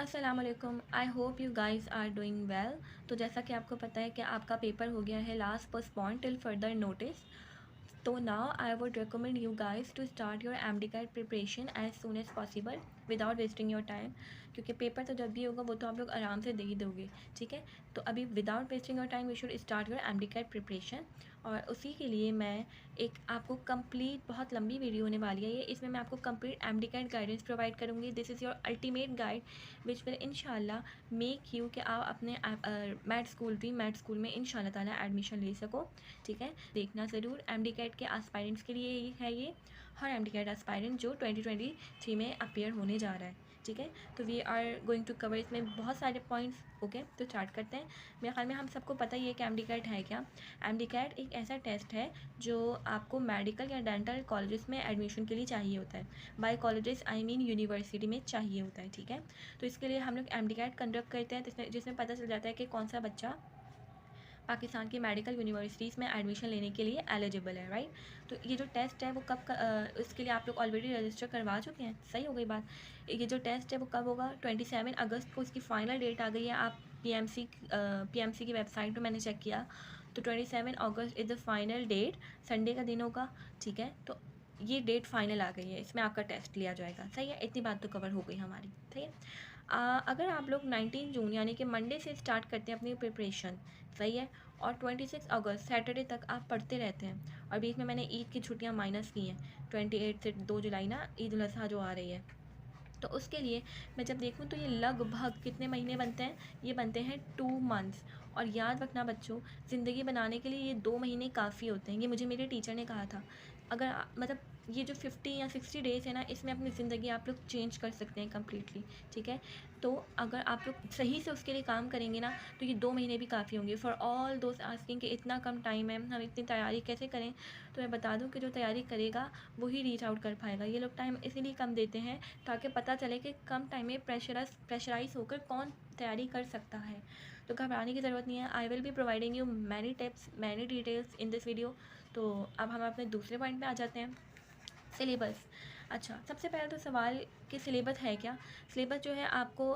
अस्सलाम वालेकुम। I hope you guys are doing well. तो जैसा कि आपको पता है कि आपका पेपर हो गया है last postpone till further notice. तो now I would recommend you guys to start your MD cat preparation as soon as possible without wasting your time, क्योंकि पेपर तो जब भी होगा वो तो आप लोग आराम से दे ही दोगे। ठीक है, तो अभी without wasting your time we should start your MD cat preparation. और उसी के लिए मैं एक आपको कंप्लीट बहुत लंबी वीडियो होने वाली है ये, इसमें मैं आपको complete MD CAT guidance provide करूँगी। This is your ultimate guide which will इंशाल्लाह मेक यू कि आप अपने मैट स्कूल में इंशाल्लाह ताला एडमिशन ले सको। ठीक है, देखना ज़रूर। एमडी कैट के एस्पायरेंट्स के लिए ही है ये, हर एमडी कैट एस्पायरेंट जो 2023 में अपीयर होने जा रहा है। ठीक है, तो we are going to cover इसमें बहुत सारे पॉइंट्स। ओके, तो स्टार्ट करते हैं। मेरे ख्याल में हम सबको पता ही है कि एमडी कैट है क्या। एमडी कैट एक ऐसा टेस्ट है जो आपको मेडिकल या डेंटल कॉलेजेस में एडमिशन के लिए चाहिए होता है। By colleges I mean university में चाहिए होता है। ठीक है, तो इसके लिए हम लोग एमडी कैट कंडक्ट करते हैं, जिसमें पता चल जाता है कि कौन सा बच्चा पाकिस्तान की मेडिकल यूनिवर्सिटीज़ में एडमिशन लेने के लिए एलिजिबल है। राइट, तो ये जो टेस्ट है वो इसके लिए आप लोग ऑलरेडी रजिस्टर करवा चुके हैं। सही हो गई बात। ये जो टेस्ट है वो कब होगा? 27 अगस्त को इसकी फ़ाइनल डेट आ गई है। आप पीएमसी की वेबसाइट पर मैंने चेक किया तो 27 अगस्त is the final date, Sunday का दिन होगा। ठीक है, तो ये डेट फाइनल आ गई है, इसमें आपका टेस्ट लिया जाएगा। सही है, इतनी बात तो कवर हो गई हमारी। सही है, अगर आप लोग 19 जून यानी कि मंडे से स्टार्ट करते हैं अपनी प्रिपरेशन, सही है, और 26 अगस्त सैटरडे तक आप पढ़ते रहते हैं, और बीच में मैंने ईद की छुट्टियां माइनस की हैं, 28 से 2 जुलाई ना ईद उल अज़हा जो आ रही है, तो उसके लिए मैं जब देखूँ तो ये लगभग कितने महीने बनते हैं? ये बनते हैं 2 मंथ्स। और याद रखना बच्चों, ज़िंदगी बनाने के लिए ये 2 महीने काफ़ी होते हैं। ये मुझे मेरे टीचर ने कहा था। अगर मतलब ये जो 50 या 60 डेज़ है ना, इसमें अपनी ज़िंदगी आप लोग चेंज कर सकते हैं कम्प्लीटली। ठीक है, तो अगर आप लोग सही से उसके लिए काम करेंगे ना, तो ये 2 महीने भी काफ़ी होंगे। फॉर ऑल दोस्त आस्किंग कि इतना कम टाइम है, हम इतनी तैयारी कैसे करें, तो मैं बता दूं कि जो तैयारी करेगा वही रीच आउट कर पाएगा। ये लोग टाइम इसीलिए कम देते हैं ताकि पता चले कि कम टाइम में प्रेशराइज होकर कौन तैयारी कर सकता है। तो घबराने की ज़रूरत नहीं है। आई will be providing you many tips many details in this video. तो अब हम अपने दूसरे पॉइंट पे आ जाते हैं, सिलेबस। अच्छा, सबसे पहले तो सवाल कि सिलेबस है क्या। सिलेबस जो है आपको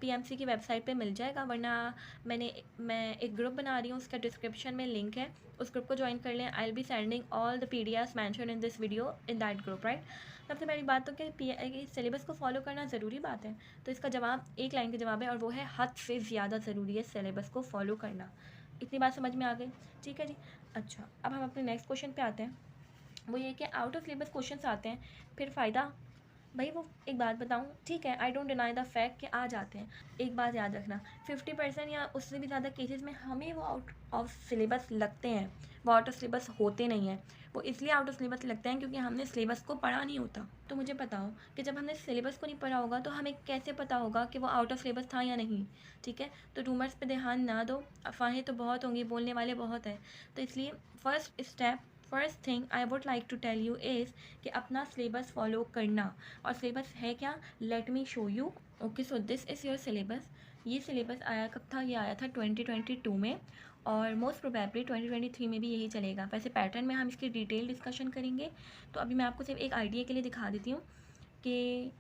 पीएमसी की वेबसाइट पे मिल जाएगा, वरना मैं एक ग्रुप बना रही हूँ, उसका डिस्क्रिप्शन में लिंक है, उस ग्रुप को ज्वाइन कर लें। आई will be sending all the PDFs mention in this video in that group. Right, सबसे पहली बात तो कि सिलेबस को फॉलो करना ज़रूरी बात है, तो इसका जवाब एक लाइन का जवाब है, और वो है हद से ज़्यादा ज़रूरी है सिलेबस को फॉलो करना। इतनी बात समझ में आ गई? ठीक है जी। अच्छा, अब हम अपने नेक्स्ट क्वेश्चन पे आते हैं। वो ये कि आउट ऑफ सिलेबस क्वेश्चन आते हैं, फिर फ़ायदा। भाई वो एक बात बताऊँ, ठीक है, I don't deny the fact कि आ जाते हैं। एक बात याद रखना, 50% या उससे भी ज़्यादा केसेस में हमें वो आउट ऑफ सिलेबस लगते हैं, वो आउट ऑफ सिलेबस होते नहीं हैं। वो इसलिए आउट ऑफ सिलेबस लगते हैं क्योंकि हमने सिलेबस को पढ़ा नहीं होता। तो मुझे बताओ कि जब हमने सिलेबस को नहीं पढ़ा होगा तो हमें कैसे पता होगा कि वो आउट ऑफ सिलेबस था या नहीं। ठीक है, तो रूमर्स पे ध्यान ना दो, अफवाहें तो बहुत होंगी, बोलने वाले बहुत हैं। तो इसलिए first thing I would like to tell you is कि अपना सिलेबस फॉलो करना। और सिलेबस है क्या, let me show you. Okay, so this is your syllabus. ये सिलेबस आया कब था? ये आया था 2022 में, और मोस्ट प्रोबेबली 2023 में भी यही चलेगा। वैसे पैटर्न में हम इसकी डिटेल डिस्कशन करेंगे, तो अभी मैं आपको सिर्फ एक आइडिया के लिए दिखा देती हूँ कि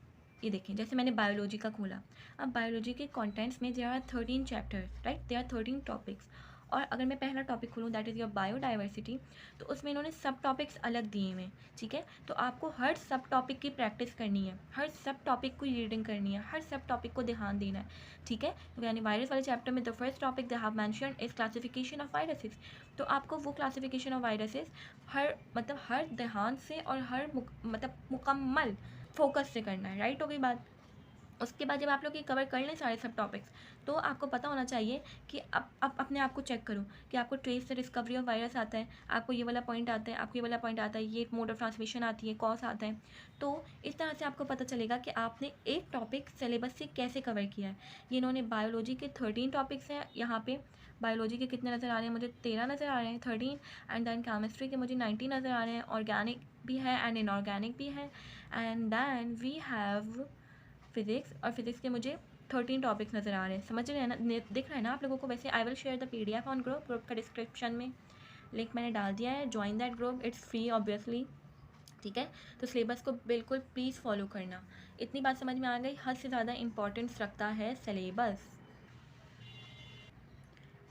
ये देखें, जैसे मैंने बायोलॉजी का खोला। अब बायोलॉजी के कंटेंट्स में there are 13 chapters, right, there are 13 topics. और अगर मैं पहला टॉपिक खोलूँ दैट इज़ योर बायोडाइवर्सिटी, तो उसमें इन्होंने सब टॉपिक्स अलग दिए हुए हैं। ठीक है, तो आपको हर सब टॉपिक की प्रैक्टिस करनी है, हर सब टॉपिक को रीडिंग करनी है, हर सब टॉपिक को ध्यान देना है। ठीक है, तो यानी वायरस वाले चैप्टर में the first topic they have mentioned is classification of viruses. तो आपको वो क्लासिफिकेशन ऑफ वायरसेस हर ध्यान से और मुकम्मल फोकस से करना है। राइट, हो गई बात। उसके बाद जब आप लोग ये कवर कर लें सारे सब टॉपिक्स, तो आपको पता होना चाहिए कि अब अपने आप को चेक करो कि आपको ट्रेस से डिस्कवरी ऑफ वायरस आता है, आपको ये वाला पॉइंट आता है, आपको ये वाला पॉइंट आता है, ये मोड ऑफ ट्रांसमिशन आती है, कॉज आता है। तो इस तरह से आपको पता चलेगा कि आपने एक टॉपिक सिलेबस से कैसे कवर किया है। ये इन्होंने बायोलॉजी के 13 टॉपिक्स हैं यहाँ पे। बायोलॉजी के कितने नज़र आ रहे हैं? मुझे 13 नज़र आ रहे हैं, 13। एंड देन केमिस्ट्री के मुझे 19 नज़र आ रहे हैं, ऑर्गेनिक भी है एंड इनऑर्गेनिक भी है। And then we have physics, और फिज़िक्स के मुझे 13 टॉपिक्स नज़र आ रहे हैं। समझ रहे हैं ना, दिख रहा है ना आप लोगों को? वैसे I will share the PDF on group का डिस्क्रिप्शन में लिंक मैंने डाल दिया है, join that group, it's free obviously. ठीक है। तो सिलेबस को बिल्कुल प्लीज़ फॉलो करना। इतनी बात समझ में आ गई, हद से ज़्यादा इंपॉर्टेंस रखता है syllabus.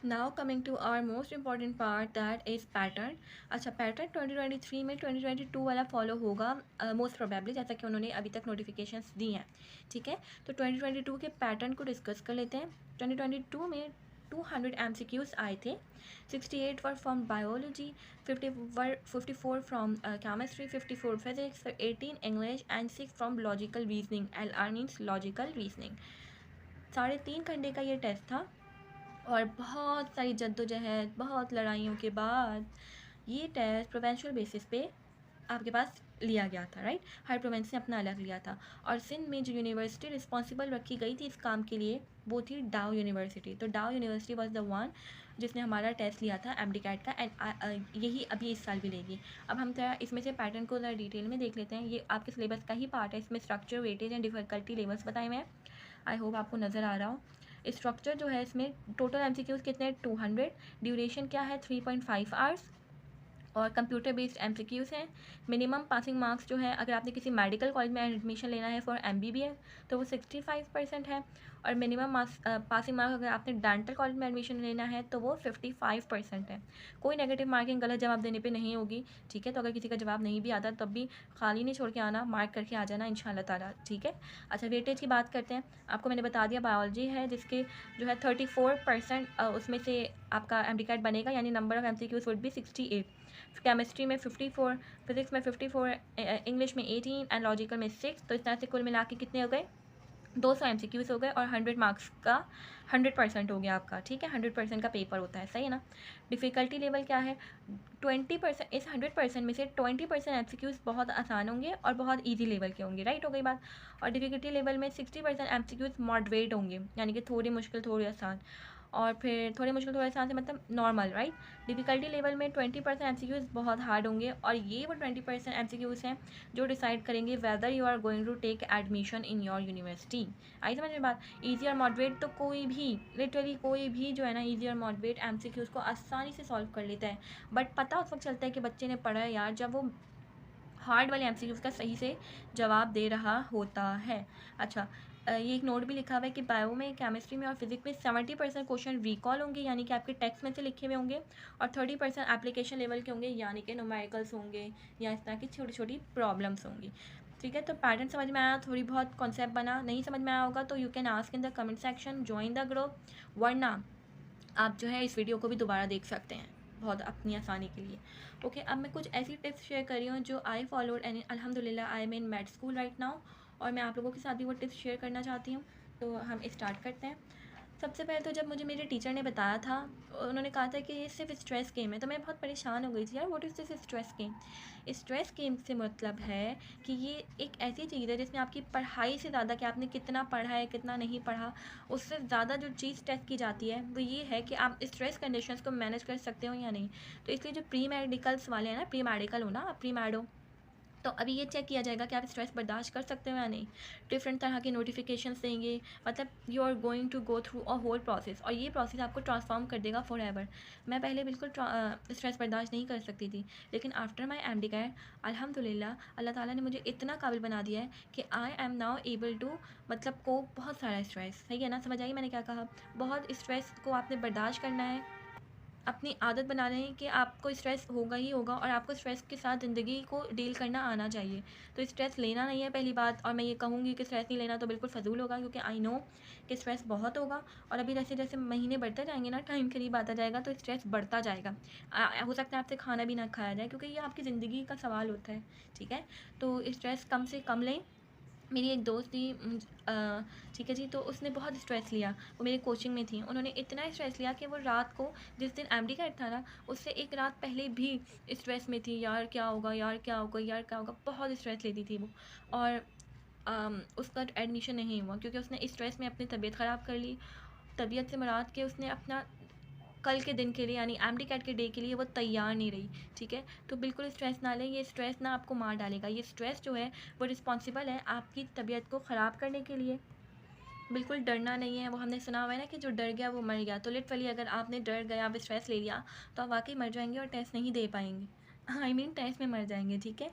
Now coming to our most important part that is pattern. अच्छा, पैटर्न 2023 में 2022 वाला फॉलो होगा मोस्ट प्रोबेबली, जैसा कि उन्होंने अभी तक नोटिफिकेशंस दी हैं। ठीक है, तो 2022 के पैटर्न को डिस्कस कर लेते हैं। 2022 में 200 MCQs आए थे। 68 were from biology, 54 from chemistry, 54 physics, 18 English and 6 from logical reasoning. LR means logical reasoning. 3.5 घंटे का ये टेस्ट था और बहुत सारी जद्दोजहद, बहुत लड़ाइयों के बाद ये टेस्ट प्रोवेंशियल बेसिस पे आपके पास लिया गया था, राइट। हर प्रोवेंस ने अपना अलग लिया था। और सिंध में जो यूनिवर्सिटी रिस्पॉन्सिबल रखी गई थी इस काम के लिए वो थी डाउ यूनिवर्सिटी। तो डाउ यूनिवर्सिटी वॉज द वन जिसने हमारा टेस्ट लिया था MDCAT का, एंड यही अभी इस साल भी लेगी। अब हम थोड़ा इसमें से पैटर्न को ज़रा डिटेल में देख लेते हैं। ये आपके सिलेबस का ही पार्ट है, इसमें structure, weightage and difficulty levels बताए हुए हैं। आई होप आपको नज़र आ रहा हो। स्ट्रक्चर जो है इसमें टोटल MCQs कितने, 200। ड्यूरेशन क्या है, 3.5 आवर्स। और कंप्यूटर बेस्ड MCQs हैं। मिनिमम पासिंग मार्क्स जो है, अगर आपने किसी मेडिकल कॉलेज में एडमिशन लेना है फॉर MBBS तो वो 65% है। और मिनिमम मार्क्स पासिंग मार्क्स अगर आपने डेंटल कॉलेज में एडमिशन लेना है तो वो 55% है। कोई नेगेटिव मार्किंग गलत जवाब देने पे नहीं होगी, ठीक है। तो अगर किसी का जवाब नहीं भी आता तब भी खाली नहीं छोड़ के आना, मार्क करके आ जाना इंशाल्लाह ताला, ठीक है। अच्छा, वेटेज की बात करते हैं। आपको मैंने बता दिया बायोलॉजी है जिसके जो है 34% उसमें से आपका MDCAT बनेगा, यानी number of MCQs would be 68। Chemistry में 54, फिजिक्स में 54, इंग्लिश में 18 एंड लॉजिकल में 6। तो इस तरह से कुल मिला के कितने हो गए, 200 MCQs हो गए और 100 मार्क्स का 100% हो गया आपका, ठीक है। 100% का पेपर होता है, सही है ना। डिफ़िकल्टी लेवल क्या है, 20%, इस 100% में से 20% MCQs बहुत आसान होंगे और बहुत ईजी लेवल के होंगे, राइट, हो गई बात। और डिफ़िकल्टी लेवल में 60% MCQs मॉडरेट होंगे, यानी कि थोड़ी मुश्किल थोड़ी आसान। और फिर थोड़ी मुश्किल थोड़ा आसान से मतलब नॉर्मल, राइट। डिफ़िकल्टी लेवल में 20% MCQs बहुत हार्ड होंगे और ये वो 20% MCQs हैं जो डिसाइड करेंगे whether you are going to take admission in your university. आई समझ में बात। ईजी और मॉडरेट तो कोई भी, लिटरली कोई भी जो है ना ईजी और मॉडरेट MCQs को आसानी से सॉल्व कर लेता है। बट पता उस वक्त चलता है कि बच्चे ने पढ़ा है यार जब वो हार्ड वाले MCQs का सही से जवाब दे रहा होता है। अच्छा, ये एक नोट भी लिखा हुआ है कि बायो में, केमिस्ट्री में और फिजिक्स में 70% क्वेश्चन रिकॉल होंगे, यानी कि आपके टेक्स्ट में से लिखे हुए होंगे। और 30% एप्लीकेशन लेवल के होंगे, यानी कि न्यूमेरिकल्स होंगे या इस तरह की छोटी छोटी प्रॉब्लम्स होंगी, ठीक है। तो पैटर्न समझ में आया, थोड़ी बहुत कॉन्सेप्ट बना, नहीं समझ में आया होगा तो you can ask in the comment section, join the group, वरना आप जो है इस वीडियो को भी दोबारा देख सकते हैं बहुत अपनी आसानी के लिए। ओके, अब मैं कुछ ऐसी टिप्स शेयर कर रही हूँ जो आई फॉलोड एंड अल्हम्दुलिल्लाह I am in made school right now, और मैं आप लोगों के साथ भी वो टिप्स शेयर करना चाहती हूँ। तो हम स्टार्ट करते हैं। सबसे पहले तो जब मुझे मेरे टीचर ने बताया था, उन्होंने कहा था कि ये सिर्फ स्ट्रेस गेम है, तो मैं बहुत परेशान हो गई थी यार, what is this stress game. Stress game से मतलब है कि ये एक ऐसी चीज़ है जिसमें आपकी पढ़ाई से ज़्यादा कि आपने कितना पढ़ा है कितना नहीं पढ़ा, उससे ज़्यादा जो चीज़ टेस्ट की जाती है वो ये है कि आप स्ट्रेस कंडीशंस को मैनेज कर सकते हो या नहीं। तो इसलिए जो प्री मेडिकल्स वाले हैं ना, प्री मेडिकल हो ना, आप प्री मेडो, तो अभी ये चेक किया जाएगा कि आप स्ट्रेस बर्दाश्त कर सकते हो या नहीं। डिफरेंट तरह के नोटिफिकेशंस देंगे, मतलब you are going to go through a whole process, और ये प्रोसेस आपको ट्रांसफॉर्म कर देगा फॉर एवर। मैं पहले बिल्कुल स्ट्रेस बर्दाश्त नहीं कर सकती थी, लेकिन आफ्टर माई MDCAT अल्हम्दुलिल्लाह अल्लाह ताला ने मुझे इतना काबिल बना दिया है कि I am now able to, मतलब को बहुत सारा स्ट्रेस, सही है ना, समझ आई मैंने क्या कहा। बहुत स्ट्रेस को आपने बर्दाश्त करना है, अपनी आदत बना रहे हैं कि आपको स्ट्रेस होगा ही होगा और आपको स्ट्रेस के साथ ज़िंदगी को डील करना आना चाहिए। तो स्ट्रेस लेना नहीं है पहली बात, और मैं ये कहूँगी कि स्ट्रेस नहीं लेना तो बिल्कुल फ़जूल होगा, क्योंकि आई नो कि स्ट्रेस बहुत होगा। और अभी जैसे जैसे महीने बढ़ते जाएंगे ना, टाइम करीब आता जाएगा तो स्ट्रेस बढ़ता जाएगा। हो सकता है आपसे खाना भी ना खाया जाए, क्योंकि ये आपकी ज़िंदगी का सवाल होता है, ठीक है। तो स्ट्रेस कम से कम लें। मेरी एक दोस्त थी, ठीक है जी, तो उसने बहुत स्ट्रेस लिया, वो मेरी कोचिंग में थी। उन्होंने इतना स्ट्रेस लिया कि वो रात को, जिस दिन MDCAT था ना, उससे एक रात पहले भी स्ट्रेस में थी, यार क्या होगा, यार क्या होगा, यार क्या होगा, बहुत स्ट्रेस लेती थी वो। और उसका एडमिशन नहीं हुआ क्योंकि उसने स्ट्रेस में अपनी तबीयत ख़राब कर ली। तबीयत से मुराद के उसने अपना कल के दिन के लिए, यानी MDCAT के डे के लिए वो तैयार नहीं रही, ठीक है। तो बिल्कुल स्ट्रेस ना लें, ये स्ट्रेस ना आपको मार डालेगा। ये स्ट्रेस जो है वो रिस्पॉन्सिबल है आपकी तबीयत को ख़राब करने के लिए। बिल्कुल डरना नहीं है, वो हमने सुना हुआ है ना कि जो डर गया वो मर गया। तो लिटरली अगर आपने डर गया, आप स्ट्रेस ले लिया, तो आप वाकई मर जाएंगे और टेस्ट नहीं दे पाएंगे, आई मीन टेस्ट में मर जाएंगे, ठीक है।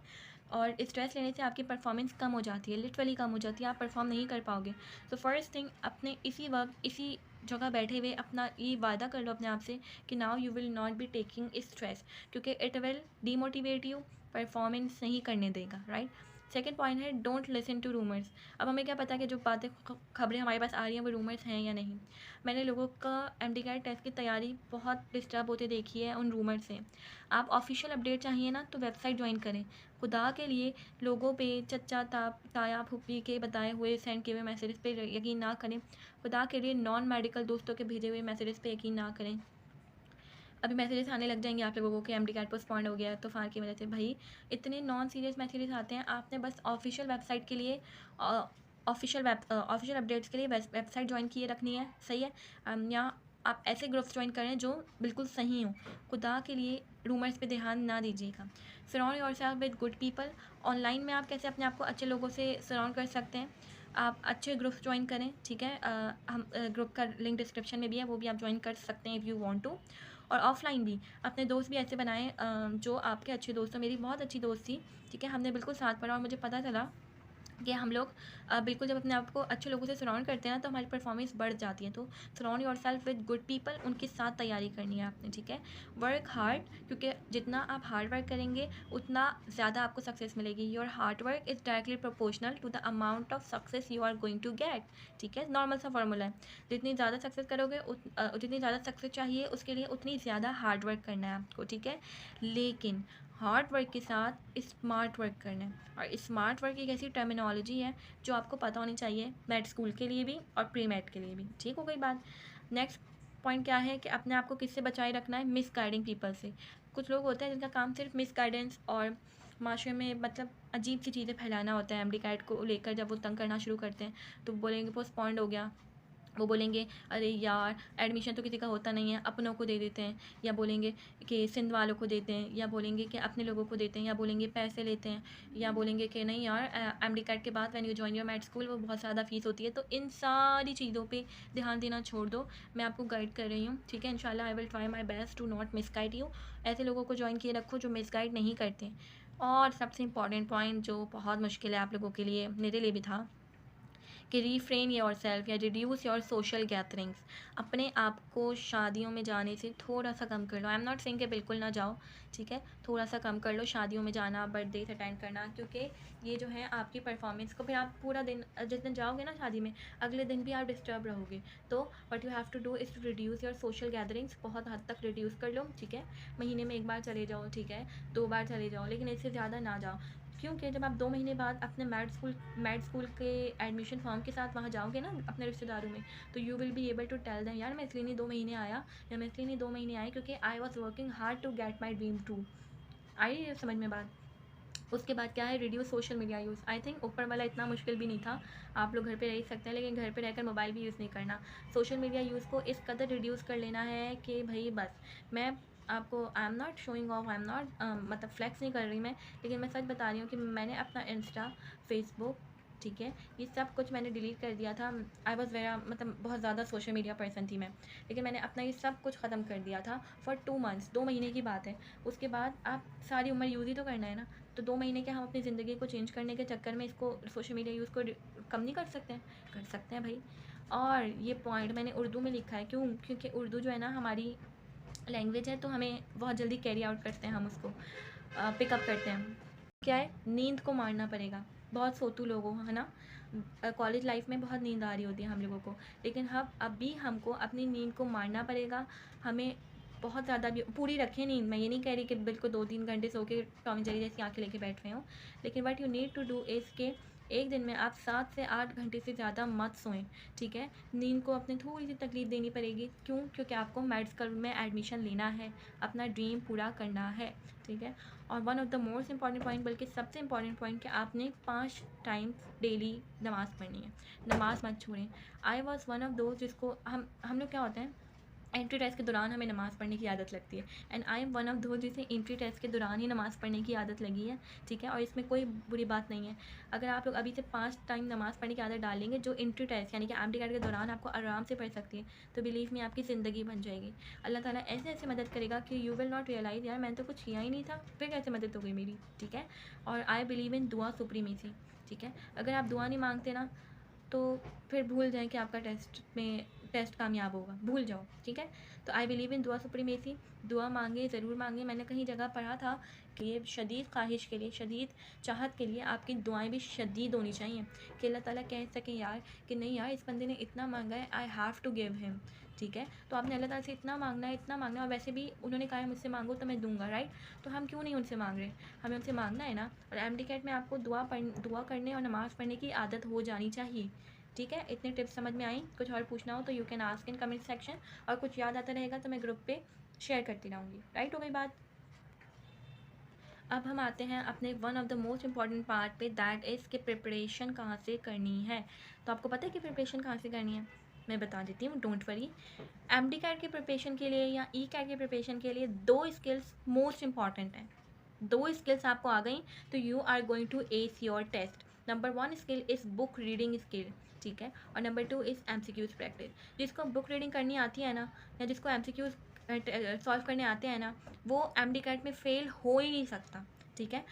और स्ट्रेस लेने से आपकी परफॉर्मेंस कम हो जाती है, लिटरली कम हो जाती है, आप परफॉर्म नहीं कर पाओगे। तो फर्स्ट थिंग, अपने इसी वक्त इसी जगह बैठे हुए अपना ये वादा कर लो अपने आप से कि now you will not be taking stress, क्योंकि it will demotivate you, performance नहीं करने देगा, राइट। सेकेंड पॉइंट है डोंट लिसन टू रूमर्स। अब हमें क्या पता कि जो बातें खबरें हमारे पास आ रही हैं वो रूमर्स हैं या नहीं। मैंने लोगों का MD-CAT टेस्ट की तैयारी बहुत डिस्टर्ब होते देखी है उन रूमर से। आप ऑफिशियल अपडेट चाहिए ना तो वेबसाइट ज्वाइन करें। खुदा के लिए लोगों पे चच्चा ताया फूफी के बताए हुए सेंड किए हुए मैसेजेस पे यकीन ना करें। खुदा के लिए नॉन मेडिकल दोस्तों के भेजे हुए मैसेजेस पे यकीन ना करें। अभी मैसेजेस आने लग जाएंगे आप लोगों को MD-CAT पोस्टपोन्ड हो गया तूफान की वजह से। भाई इतने नॉन सीरियस मैसेजेस आते हैं, आपने बस ऑफिशियल वेबसाइट के लिए ऑफिशियल अपडेट्स के लिए वेबसाइट ज्वाइन किए रखनी है, सही है। या आप ऐसे ग्रुप्स ज्वाइन करें जो बिल्कुल सही हों। खुदा के लिए रूमर्स पे ध्यान ना दीजिएगा। Surround yourself with good people. Online में आप कैसे अपने आप को अच्छे लोगों से सराउंड कर सकते हैं, आप अच्छे ग्रुप्स ज्वाइन करें, ठीक है। हम ग्रुप का लिंक डिस्क्रिप्शन में भी है, वो भी आप ज्वाइन कर सकते हैं इफ़ यू वांट टू। और ऑफलाइन भी अपने दोस्त भी ऐसे बनाएं जो आपके अच्छे दोस्त हो। मेरी बहुत अच्छी दोस्त थी, ठीक है, हमने बिल्कुल साथ पढ़ा और मुझे पता चला कि हम लोग बिल्कुल जब अपने आप को अच्छे लोगों से सराउंड करते हैं ना तो हमारी परफॉर्मेंस बढ़ जाती है। तो surround yourself with good people, उनके साथ तैयारी करनी है आपने, ठीक है। वर्क हार्ड, क्योंकि जितना आप हार्ड वर्क करेंगे उतना ज़्यादा आपको सक्सेस मिलेगी। Your hard work is directly proportional to the amount of success you are going to get, ठीक है। नॉर्मल सा फॉर्मूला है, जितनी ज़्यादा सक्सेस करोगे जितनी ज़्यादा सक्सेस चाहिए उसके लिए उतनी ज़्यादा हार्ड वर्क करना है आपको, ठीक है। लेकिन हार्ड वर्क के साथ स्मार्ट वर्क करना है। और स्मार्ट वर्क एक ऐसी टर्मिनोलॉजी है जो आपको पता होनी चाहिए, मेड स्कूल के लिए भी और प्री मेड के लिए भी, ठीक हो गई बात। नेक्स्ट पॉइंट क्या है कि अपने आप को किससे बचाए रखना है, मिस गाइडिंग पीपल से। कुछ लोग होते हैं जिनका काम सिर्फ मिस गाइडेंस और माशरे में मतलब अजीब सी चीज़ें फैलाना होता है। MD-CAT को लेकर जब वो तंग करना शुरू करते हैं तो बोलेंगे पोस्टपोन्ड हो गया, वो बोलेंगे अरे यार एडमिशन तो किसी का होता नहीं है, अपनों को दे देते हैं, या बोलेंगे कि सिंध वालों को देते हैं, या बोलेंगे कि अपने लोगों को देते हैं, या बोलेंगे पैसे लेते हैं, या बोलेंगे कि नहीं यार MD-CAT के बाद when you join your made school वो बहुत ज़्यादा फ़ीस होती है। तो इन सारी चीज़ों पे ध्यान देना छोड़ दो, मैं आपको गाइड कर रही हूँ, ठीक है। इंशाल्लाह I will try my best to not misguide you. ऐसे लोगों को ज्वाइन किए रखो जो मिसगाइड नहीं करते। और सबसे इंपॉर्टेंट पॉइंट जो बहुत मुश्किल है आप लोगों के लिए, मेरे लिए भी था, कि रीफ्रेन योर सेल्फ या रिड्यूस योर सोशल गैदरिंग्स। अपने आप को शादियों में जाने से थोड़ा सा कम कर लो। आई एम नॉट सेइंग कि बिल्कुल ना जाओ, ठीक है, थोड़ा सा कम कर लो शादियों में जाना, बर्थडे अटेंड करना, क्योंकि ये जो है आपकी परफॉर्मेंस को फिर आप पूरा दिन जिस दिन जाओगे ना शादी में अगले दिन भी आप डिस्टर्ब रहोगे। तो what you have to do is to reduce your social gatherings, बहुत हद तक रिड्यूस कर लो, ठीक है। महीने में 1 बार चले जाओ, ठीक है, 2 बार चले जाओ, लेकिन इससे ज़्यादा ना जाओ। क्योंकि जब आप 2 महीने बाद अपने मेड स्कूल के एडमिशन फॉर्म के साथ वहाँ जाओगे ना अपने रिश्तेदारों में, तो you will be able to tell them यार मैं इसलिए नहीं 2 महीने आया, या मैं इसलिए नहीं 2 महीने आई क्योंकि I was working hard to get my dream to. आई समझ में बात। उसके बाद क्या है, reduce social media use. I think ऊपर वाला इतना मुश्किल भी नहीं था, आप लोग घर पे रह ही सकते हैं, लेकिन घर पे रहकर मोबाइल भी यूज़ नहीं करना। सोशल मीडिया यूज़ को इस कदर रिड्यूस कर लेना है कि भाई बस। मैं आपको I am not showing off, I am not मतलब फ्लैक्स नहीं कर रही मैं, लेकिन मैं सच बता रही हूँ कि मैंने अपना इंस्टा, फेसबुक, ठीक है, ये सब कुछ मैंने डिलीट कर दिया था। आई वॉज़ वेरा मतलब बहुत ज़्यादा सोशल मीडिया पर्सन थी मैं, लेकिन मैंने अपना ये सब कुछ ख़त्म कर दिया था फॉर 2 मंथ्स, 2 महीने की बात है। उसके बाद आप सारी उम्र यूज़ ही तो करना है ना, तो 2 महीने क्या हम अपनी ज़िंदगी को चेंज करने के चक्कर में इसको सोशल मीडिया यूज़ को कम नहीं कर सकते हैं? कर सकते हैं भाई। और ये पॉइंट मैंने उर्दू में लिखा है, क्यों? क्योंकि उर्दू जो है ना हमारी लैंग्वेज है, तो हमें बहुत जल्दी कैरी आउट करते हैं, हम उसको पिकअप करते हैं। क्या है, नींद को मारना पड़ेगा। बहुत सोतू लोग हो, है ना, कॉलेज लाइफ में बहुत नींद आ रही होती है हम लोगों को, लेकिन हम अभी हमको अपनी नींद को मारना पड़ेगा। हमें बहुत ज़्यादा भी पूरी रखें नींद, मैं ये नहीं कह रही कि बिल्कुल 2-3 घंटे सो के टॉम एंड जेरी जैसी आंखें लेके बैठ रहे हो, लेकिन what you need to do is के एक दिन में आप 7 से 8 घंटे से ज़्यादा मत सोएं, ठीक है। नींद को अपने थोड़ी सी तकलीफ देनी पड़ेगी, क्यों? क्योंकि आपको मेड स्कूल में एडमिशन लेना है, अपना ड्रीम पूरा करना है, ठीक है। और one of the most important point, बल्कि सबसे इंपॉर्टेंट पॉइंट, कि आपने 5 टाइम डेली नमाज़ पढ़नी है, नमाज़ मत छोड़ें। आई वॉज वन ऑफ दोज जिसको हम लोग क्या होते हैं, एंट्री टेस्ट के दौरान हमें नमाज़ पढ़ने की आदत लगती है, and I am one of दो जिसे एंट्री टेस्ट के दौरान ही नमाज़ पढ़ने की आदत लगी है, ठीक है। और इसमें कोई बुरी बात नहीं है। अगर आप लोग अभी से 5 टाइम नमाज़ पढ़ने की आदत डालेंगे जो एंट्री टेस्ट यानी कि एमडीकैट के दौरान आपको आराम से पढ़ सकती है, तो बिलीव में आपकी ज़िंदगी बन जाएगी। अल्लाह ताला ऐसे ऐसे मदद करेगा कि यू विल नॉट रियलाइज़ यार मैंने तो कुछ किया ही नहीं था, फिर कैसे मदद हो गई मेरी, ठीक है। और आई बिलीव इन दुआ सुप्रीमेसी, ठीक है। अगर आप दुआ नहीं मांगते ना तो फिर भूल जाएं कि आपका टेस्ट कामयाब होगा, भूल जाओ, ठीक है। तो आई बिलीव इन दुआ सुप्रीमेसी, दुआ मांगे, ज़रूर मांगे। मैंने कहीं जगह पढ़ा था कि ये शदीद ख्वाहिश के लिए, शदीद चाहत के लिए आपकी दुआएं भी शदीद होनी चाहिए, कि अल्लाह ताला कह सके यार कि नहीं यार इस बंदे ने इतना मांगा है, I have to give him, ठीक है। तो आपने अल्लाह ताला से इतना मांगना है, इतना मांगना है, और वैसे भी उन्होंने कहा है मुझसे मांगो तो मैं दूंगा, राइट। तो हम क्यों नहीं उनसे मांग रहे, हमें उनसे मांगना है ना। और एमडीकैट में आपको दुआ करने और नमाज़ पढ़ने की आदत हो जानी चाहिए, ठीक है। इतने टिप्स समझ में आई? कुछ और पूछना हो तो you can ask in comment section, और कुछ याद आता रहेगा तो मैं ग्रुप पे शेयर करती रहूँगी, राइट। हो गई बात। अब हम आते हैं अपने one of the most important part पे, दैट इज़ कि प्रिपरेशन कहाँ से करनी है। तो आपको पता है कि प्रिपरेशन कहाँ से करनी है, मैं बता देती हूँ, डोंट वरी। एमडी कैट के प्रिपरेशन के लिए या ई कैट के प्रिपरेशन के लिए 2 स्किल्स मोस्ट इंपॉर्टेंट हैं। 2 स्किल्स आपको आ गई तो you are going to ace your test. Number 1 skill is book reading skill, ठीक है। और नंबर 2 इज़ एमसीक्यूज़ प्रैक्टिस। जिसको बुक रीडिंग करनी आती है ना, या जिसको एमसीक्यूज़ सॉल्व करने आते हैं ना, वो एमडी कैट में फ़ेल हो ही नहीं सकता, ठीक है।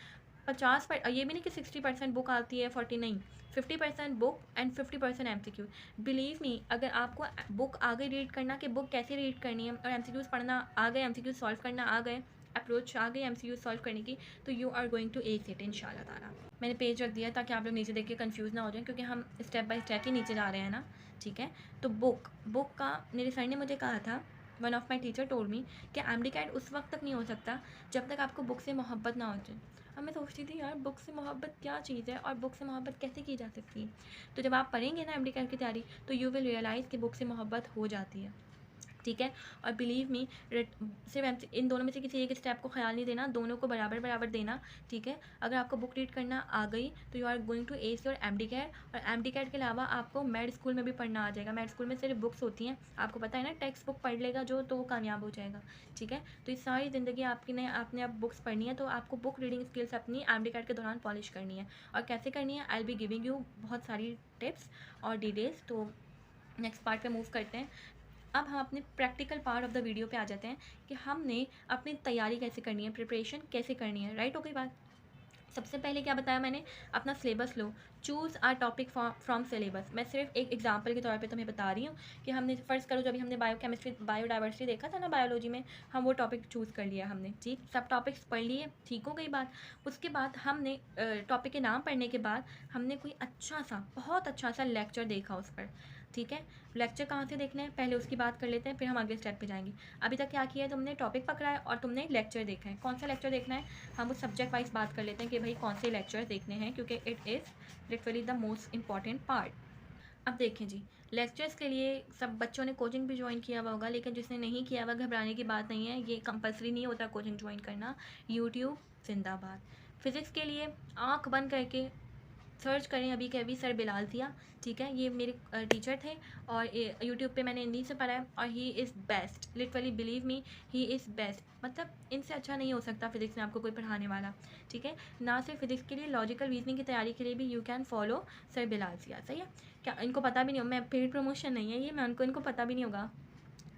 50 पर ये भी नहीं कि 60% बुक आती है, 40 नहीं, 50% book and 50% MCQ. Believe me, अगर आपको बुक आ गई रीड करना कि बुक कैसे रीड करनी है, और एमसीक्यूज़ पढ़ना आ गए, एमसीक्यूज़ सॉल्व करना आ गए, अप्रोच आ गई एमसीक्यू सॉल्व करने की, तो you are going to ace it इंशाल्लाह ताला। मैंने पेज रख दिया ताकि आप लोग नीचे देख के कंफ्यूज ना हो जाएं, क्योंकि हम स्टेप बाय स्टेप ही नीचे जा रहे हैं ना, ठीक है। तो बुक का मेरे सर ने मुझे कहा था, one of my teacher told me, कि एमडी कैट उस वक्त तक नहीं हो सकता जब तक आपको बुक से मोहब्बत ना हो जाए। अब मैं सोचती थी यार बुक से मोहब्बत क्या चीज़ है, और बुक से मोहब्बत कैसे की जा सकती है। तो जब आप पढ़ेंगे ना एमडी कैट की तैयारी, तो यू विल रियलाइज़ कि बुक से मोहब्बत हो जाती है, ठीक है। और बिलीव मी, सिर्फ इन दोनों में से किसी एक स्टेप को ख्याल नहीं देना, दोनों को बराबर बराबर देना, ठीक है। अगर आपको बुक रीड करना आ गई तो you are going to ace your MD cat. और एमडी कैट के अलावा आपको मेड स्कूल में भी पढ़ना आ जाएगा। मेड स्कूल में सिर्फ बुक्स होती हैं, आपको पता है ना, टेक्स्ट बुक पढ़ लेगा जो तो वो कामयाब हो जाएगा, ठीक है। तो इस सारी ज़िंदगी आपने अब बुक्स पढ़नी है, तो आपको बुक रीडिंग स्किल्स अपनी एमडी कैट के दौरान पॉलिश करनी है। और कैसे करनी है, आई विल बी गिविंग यू बहुत सारी टिप्स और डिटेल्स। तो नेक्स्ट पार्ट पे मूव करते हैं। अब हम अपने practical part of the video पे आ जाते हैं कि हमने अपनी तैयारी कैसे करनी है, प्रिपरेशन कैसे करनी है, राइट। हो गई बात। सबसे पहले क्या बताया मैंने, अपना syllabus low, choose our topic from syllabus. मैं सिर्फ एक एग्जांपल के तौर पे तुम्हें बता रही हूँ कि हमने फ़र्ज़ करो जब हमने बायोकेमिस्ट्री बायोडाइवर्सिटी देखा था ना बायोलॉजी में, हम वो टॉपिक चूज़ कर लिया हमने, ठीक, सब टॉपिक्स पढ़ लिए, ठीक हो गई बात। उसके बाद हमने टॉपिक के नाम पढ़ने के बाद हमने कोई अच्छा सा, बहुत अच्छा सा लेक्चर देखा उस पर, ठीक है। लेक्चर कहाँ से देखना है पहले उसकी बात कर लेते हैं, फिर हम अगले स्टेप पे जाएंगे। अभी तक क्या किया है, तुमने टॉपिक पकड़ा है और तुमने लेक्चर देखा है। कौन सा लेक्चर देखना है, हम उस सब्जेक्ट वाइज बात कर लेते हैं कि भाई कौन से लेक्चर देखने हैं, क्योंकि it is literally the most important part. अब देखें जी, लेक्चर्स के लिए सब बच्चों ने कोचिंग भी ज्वाइन किया हुआ होगा, लेकिन जिसने नहीं किया हुआ घबराने की बात नहीं है, ये कंपलसरी नहीं होता कोचिंग ज्वाइन करना। यूट्यूब जिंदाबाद। फिज़िक्स के लिए आँख बंद करके सर्च करें अभी के अभी सर बिलाल ज़िया, ठीक है। ये मेरे टीचर थे और यूट्यूब पे मैंने इन्हीं से पढ़ा है, और he is best, literally believe me, he is best. मतलब इनसे अच्छा नहीं हो सकता फिज़िक्स में आपको कोई पढ़ाने वाला, ठीक है। ना सिर्फ फिज़िक्स के लिए, लॉजिकल रीजनिंग की तैयारी के लिए भी you can follow sir Bilal Zia, सही है। क्या इनको पता भी नहीं हो, मैं पेड प्रमोशन नहीं है ये, मैं इनको पता भी नहीं होगा,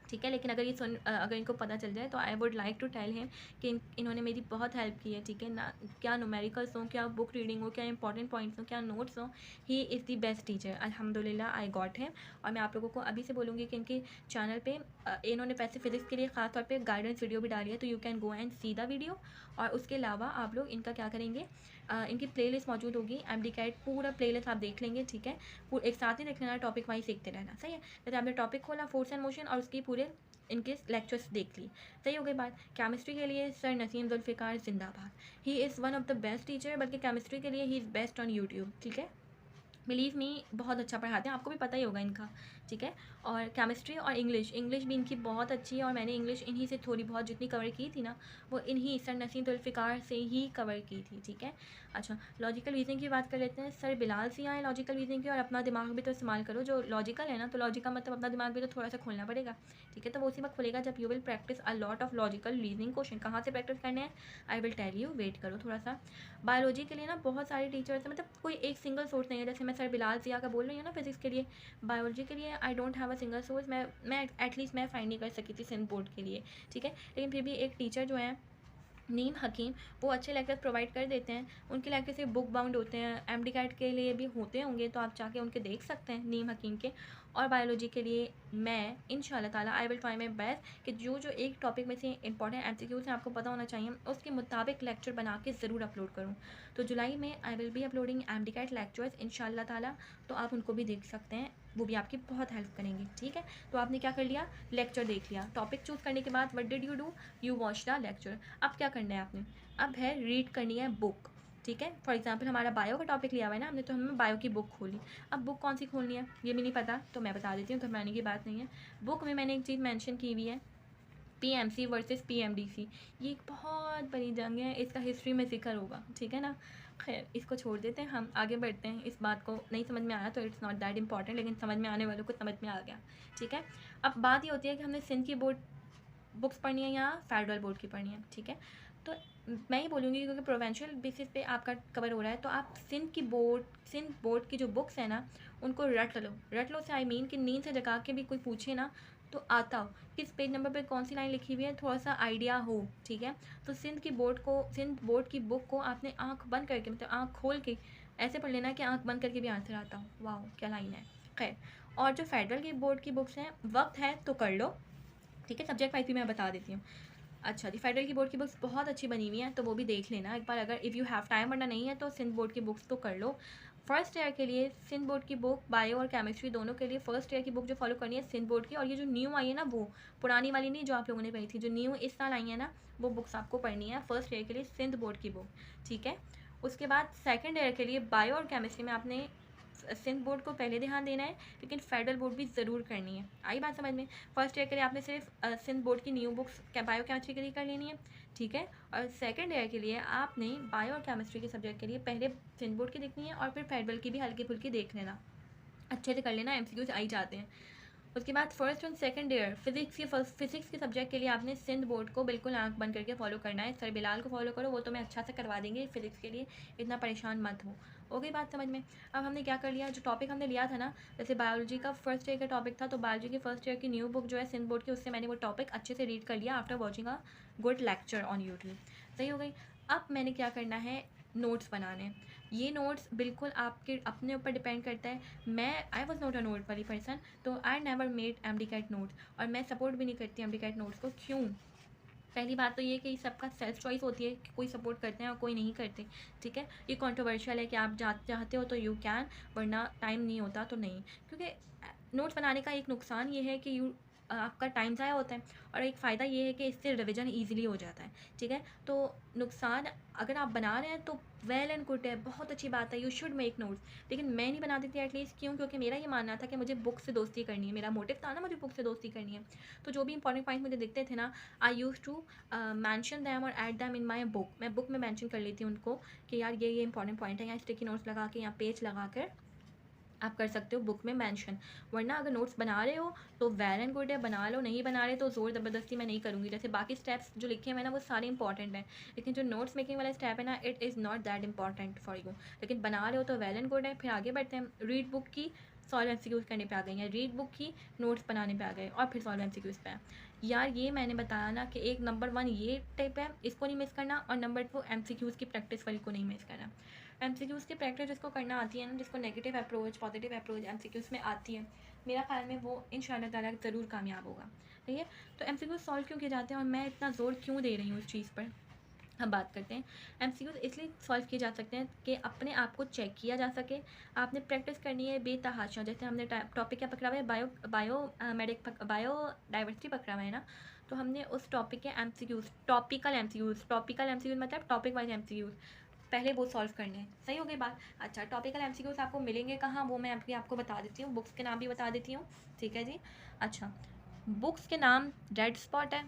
ठीक है। लेकिन अगर इनको पता चल जाए तो I would like to tell him कि इन्होंने मेरी बहुत हेल्प की है, ठीक है ना। क्या न्यूमेरिकल्स हो, क्या बुक रीडिंग हो, क्या इंपॉर्टेंट पॉइंट्स हो, क्या नोट्स हो, he is the best teacher, अल्हम्दुलिल्लाह आई गॉट हिम। और मैं आप लोगों को अभी से बोलूँगी कि इनके चैनल पे इन्होंने पैसे फिजिक्स के लिए ख़ास तौर पे गाइडेंस वीडियो भी डाली है, तो you can go and see the video. और उसके अलावा आप लोग इनका क्या करेंगे, इनकी प्लेलिस्ट मौजूद होगी, एमडी कैट पूरा प्लेलिस्ट आप देख लेंगे, ठीक है। एक साथ ही देख लेना, टॉपिक वाइज देखते रहना, सही है। जैसे आपने टॉपिक खोला फोर्स एंड मोशन और उसकी पूरे इनके लेक्चर्स देख ली, सही हो गई बात। केमिस्ट्री के लिए सर नसीम जुल्फ़िकार जिंदाबाद, he is one of the best teacher, बल्कि केमिस्ट्री के लिए he is best on YouTube, ठीक है। बिलीव मी बहुत अच्छा पढ़ाते हैं, आपको भी पता ही होगा इनका, ठीक है। और केमिस्ट्री और इंग्लिश भी इनकी बहुत अच्छी है, और मैंने इंग्लिश इन्हीं से थोड़ी बहुत जितनी कवर की थी ना, वो इन्हीं सर नसीम जुल्फ़िकार से ही कवर की थी, ठीक है। अच्छा, लॉजिकल रीजनिंग की बात कर लेते हैं। सर बिलाल सियां है लॉजिकल रीजनिंग के, और अपना दिमाग भी तो इस्तेमाल करो। जो लॉजिकल है ना, तो लॉजिक का मतलब अपना दिमाग भी तो थोड़ा सा खोलना पड़ेगा, ठीक है। तो वो उसी वक्त खुलेगा जब you will practice a lot of logical reasoning question. कहाँ से प्रैक्टिस करने हैं, I will tell you, wait करो थोड़ा सा। बायोलॉजी के लिए ना बहुत सारे टीचर्स हैं, मतलब कोई एक सिंगल सोर्स नहीं है। जैसे मैं सर बिलाल सिया का बोल रही हूँ ना फिजिक्स के लिए, बायोलॉजी के लिए I don't have a single source. मैं एटलीस्ट मैं फाइंड नहीं कर सकी थी सिंध बोर्ड के लिए, ठीक है। लेकिन फिर भी एक टीचर जो है नीम हकीम, वो अच्छे लेक्चर प्रोवाइड कर देते हैं। उनके लेक्चर से बुक बाउंड होते हैं, एमडी कैट के लिए भी होते होंगे, तो आप जाके उनके देख सकते हैं नीम हकीम के। और बायोलॉजी के लिए मैं इंशाल्लाह ताला आई विल ट्राई माई बेस्ट कि जो जो एक टॉपिक में से इंपॉर्टेंट एमसीक्यूज हैं आपको पता होना चाहिए, उसके मुताबिक लेक्चर बना के ज़रूर अपलोड करूँ। तो जुलाई में I will be uploading MDCAT lectures इंशाल्लाह ताला, तो आप उनको भी देख सकते हैं, वो भी आपकी बहुत हेल्प करेंगे, ठीक है। तो आपने क्या कर लिया, लेक्चर देख लिया। टॉपिक चूज़ करने के बाद what did you do, you watch the lecture. अब क्या करना है आपने, अब है रीड करनी है बुक, ठीक है। फॉर एग्जाम्पल हमारा बायो का टॉपिक लिया हुआ है ना हमने, तो हमें बायो की बुक खोली। अब बुक कौन सी खोलनी है ये भी नहीं पता, तो मैं बता देती हूँ, घबराने की बात नहीं है। बुक में मैंने एक चीज़ मेंशन की हुई है, पीएमसी वर्सेस पीएमडीसी। ये एक बहुत बड़ी जंग है, इसका हिस्ट्री में जिक्र होगा, ठीक है ना। खैर इसको छोड़ देते हैं, हम आगे बढ़ते हैं। इस बात को नहीं समझ में आया तो इट्स नॉट दैट इंपॉर्टेंट, लेकिन समझ में आने वालों को समझ में आ गया, ठीक है। अब बात ये होती है कि हमने सिंध की बोर्ड बुक्स पढ़नी है या फेडरल बोर्ड की पढ़नी है, ठीक है। तो मैं ही बोलूँगी क्योंकि प्रोवेंशियल बेसिस पे आपका कवर हो रहा है, तो आप सिंध बोर्ड की जो बुक्स है ना, उनको रट लो से आई मीन कि नींद से जगा के भी कोई पूछे ना तो आता हो, किस पेज नंबर पे कौन सी लाइन लिखी हुई है थोड़ा सा आइडिया हो, ठीक है। तो सिंध बोर्ड की बुक को आपने आँख बंद करके, मतलब आँख खोल के ऐसे पढ़ लेना कि आँख बंद करके भी आंसर आता हो। वाह क्या लाइन है, खैर। और जो फेडरल की बोर्ड की बुक्स हैं, वक्त है तो कर लो, ठीक है। सब्जेक्ट वाइज भी मैं बता देती हूँ। अच्छा जी, फेडरल की बोर्ड की बुक्स बहुत अच्छी बनी हुई हैं, तो वो भी देख लेना एक बार, अगर इफ़ यू हैव टाइम, वरना नहीं है तो सिंध बोर्ड की बुक्स तो कर लो। फर्स्ट ईयर के लिए सिंध बोर्ड की बुक, बायो और केमिस्ट्री दोनों के लिए फर्स्ट ईयर की बुक जो फॉलो करनी है सिंध बोर्ड की। और ये जो न्यू आई है ना, वो पुरानी वाली नहीं जो आप लोगों ने पढ़ी थी, जो न्यू इस साल आई है ना, वो बुक्स आपको पढ़नी है फर्स्ट ईयर के लिए सिंध बोर्ड की बुक, ठीक है। उसके बाद सेकेंड ईयर के लिए बायो और केमिस्ट्री में आपने सिंध बोर्ड को पहले ध्यान देना है, लेकिन फेडरल बोर्ड भी ज़रूर करनी है। आई बात समझ में। फर्स्ट ईयर के लिए आपने सिर्फ सिंध बोर्ड की न्यू बुक्स बायो केमिस्ट्री के लिए कर लेनी है, ठीक है। और सेकंड ईयर के लिए आपने बायो और केमिस्ट्री के सब्जेक्ट के लिए पहले सिंध बोर्ड की देखनी है, और फिर फेडरल की भी हल्की फुल्की देख लेना, अच्छे से कर लेना, एमसीक्यूज आ ही जाते हैं। उसके बाद फर्स्ट और सेकंड ईयर फिजिक्स के सब्जेक्ट के लिए आपने सिंध बोर्ड को बिल्कुल आंख बंद करके फॉलो करना है। सर बिलाल को फॉलो करो, वो तो मैं अच्छा से करवा देंगे फिजिक्स के लिए, इतना परेशान मत हो गई बात समझ में। अब हमने क्या कर लिया, जो टॉपिक हमने लिया था ना, जैसे बायोलॉजी का फर्स्ट ईयर का टॉपिक था, तो बायोलॉजी के फर्स्ट ईयर की न्यू बुक जो है सिंध बोर्ड की, उससे मैंने वो टॉपिक अच्छे से रीड कर लिया after watching a good lecture on YouTube, सही हो गई। अब मैंने क्या करना है, नोट्स बनाने। ये नोट्स बिल्कुल आपके अपने ऊपर डिपेंड करता है। I was not a note वाली पर्सन, तो I never made MDCAT notes, और मैं सपोर्ट भी नहीं करती एम डी कैट नोट्स को। क्यों, पहली बात तो ये कि सबका सेल्फ चॉइस होती है कि कोई सपोर्ट करते हैं और कोई नहीं करते, ठीक है। ये कंट्रोवर्शियल है कि आप चाहते हो तो यू कैन, वरना टाइम नहीं होता तो नहीं। क्योंकि नोट्स बनाने का एक नुकसान ये है कि आपका टाइम ज़ाया होता है, और एक फ़ायदा ये है कि इससे रिवीजन ईजिली हो जाता है, ठीक है। तो नुकसान, अगर आप बना रहे हैं तो वेल एंड गुड है, बहुत अच्छी बात है, यू शुड मेक नोट्स। लेकिन मैं नहीं बनाती थी एटलीस्ट, क्यों, क्योंकि मेरा ये मानना था कि मुझे बुक से दोस्ती करनी है, मेरा मोटिव था ना, मुझे बुक से दोस्ती करनी है। तो जो भी इंपॉर्टेंट पॉइंट मुझे दिखते थे ना, आई यूज़ टू मैंशन दैम और add them in my book. मैं बुक में मैंशन कर लेती हूँ उनको कि यार ये इंपॉर्टेंट पॉइंट है, यहाँ स्टिकी नोट्स लगा के, यहाँ पेज लगा कर आप कर सकते हो बुक में मेंशन। वरना अगर नोट्स बना रहे हो तो वेल एंड गुड है, बना लो, नहीं बना रहे तो ज़ोर ज़बरदस्ती मैं नहीं करूँगी। जैसे बाकी स्टेप्स जो लिखे हैं ना, वो सारे इंपॉर्टेंट हैं, लेकिन जो नोट्स मेकिंग वाला स्टेप है ना, it is not that important for you. लेकिन बना रहे हो तो वेल एंड गुड है। फिर आगे बढ़ते हैं, रीड बुक की सॉल्व एमसीक्यूज़ करने पे आ गई हैं, रीड बुक की नोट्स बनाने पे आ गए, और फिर सॉल्व एमसीक्यूज़ पे। यार ये मैंने बताया ना कि एक नंबर 1 ये टिप है, इसको नहीं मिस करना, और नंबर 2 एमसीक्यूज़ की प्रैक्टिस वाली को नहीं मिस करना। एमसीक्यूज़ की प्रैक्टिस जिसको करना आती है ना, जिसको negative approach positive approach MCQs में आती है, मेरा ख्याल में वो इंशाल्लाह ताला ज़रूर कामयाब होगा, ठीक है। तो एमसीक्यूज़ सॉल्व क्यों किए जाते हैं और मैं इतना ज़ोर क्यों दे रही हूँ इस चीज़ पर, हम बात करते हैं। एमसीक्यूज़ इसलिए सॉल्व किए जा सकते हैं कि अपने आप को चेक किया जा सके। आपने प्रैक्टिस करनी है बेतहाशा। जैसे हमने टॉपिक क्या पकड़ा हुआ है, बायो डाइवर्सिटी पकड़ा हुआ है ना, तो हमने उस टॉपिक के एमसीक्यूज़, टॉपिकल एमसीक्यूज़ मतलब टॉपिक वाइज एमसीक्यूज़ पहले वो सॉल्व करने हैं। सही हो गई बात। अच्छा, टॉपिकल एमसीक्यूज आपको मिलेंगे कहाँ, वो मैं आपको बता देती हूँ, बुक्स के नाम भी बता देती हूँ। ठीक है जी। अच्छा, बुक्स के नाम रेड स्पॉट है,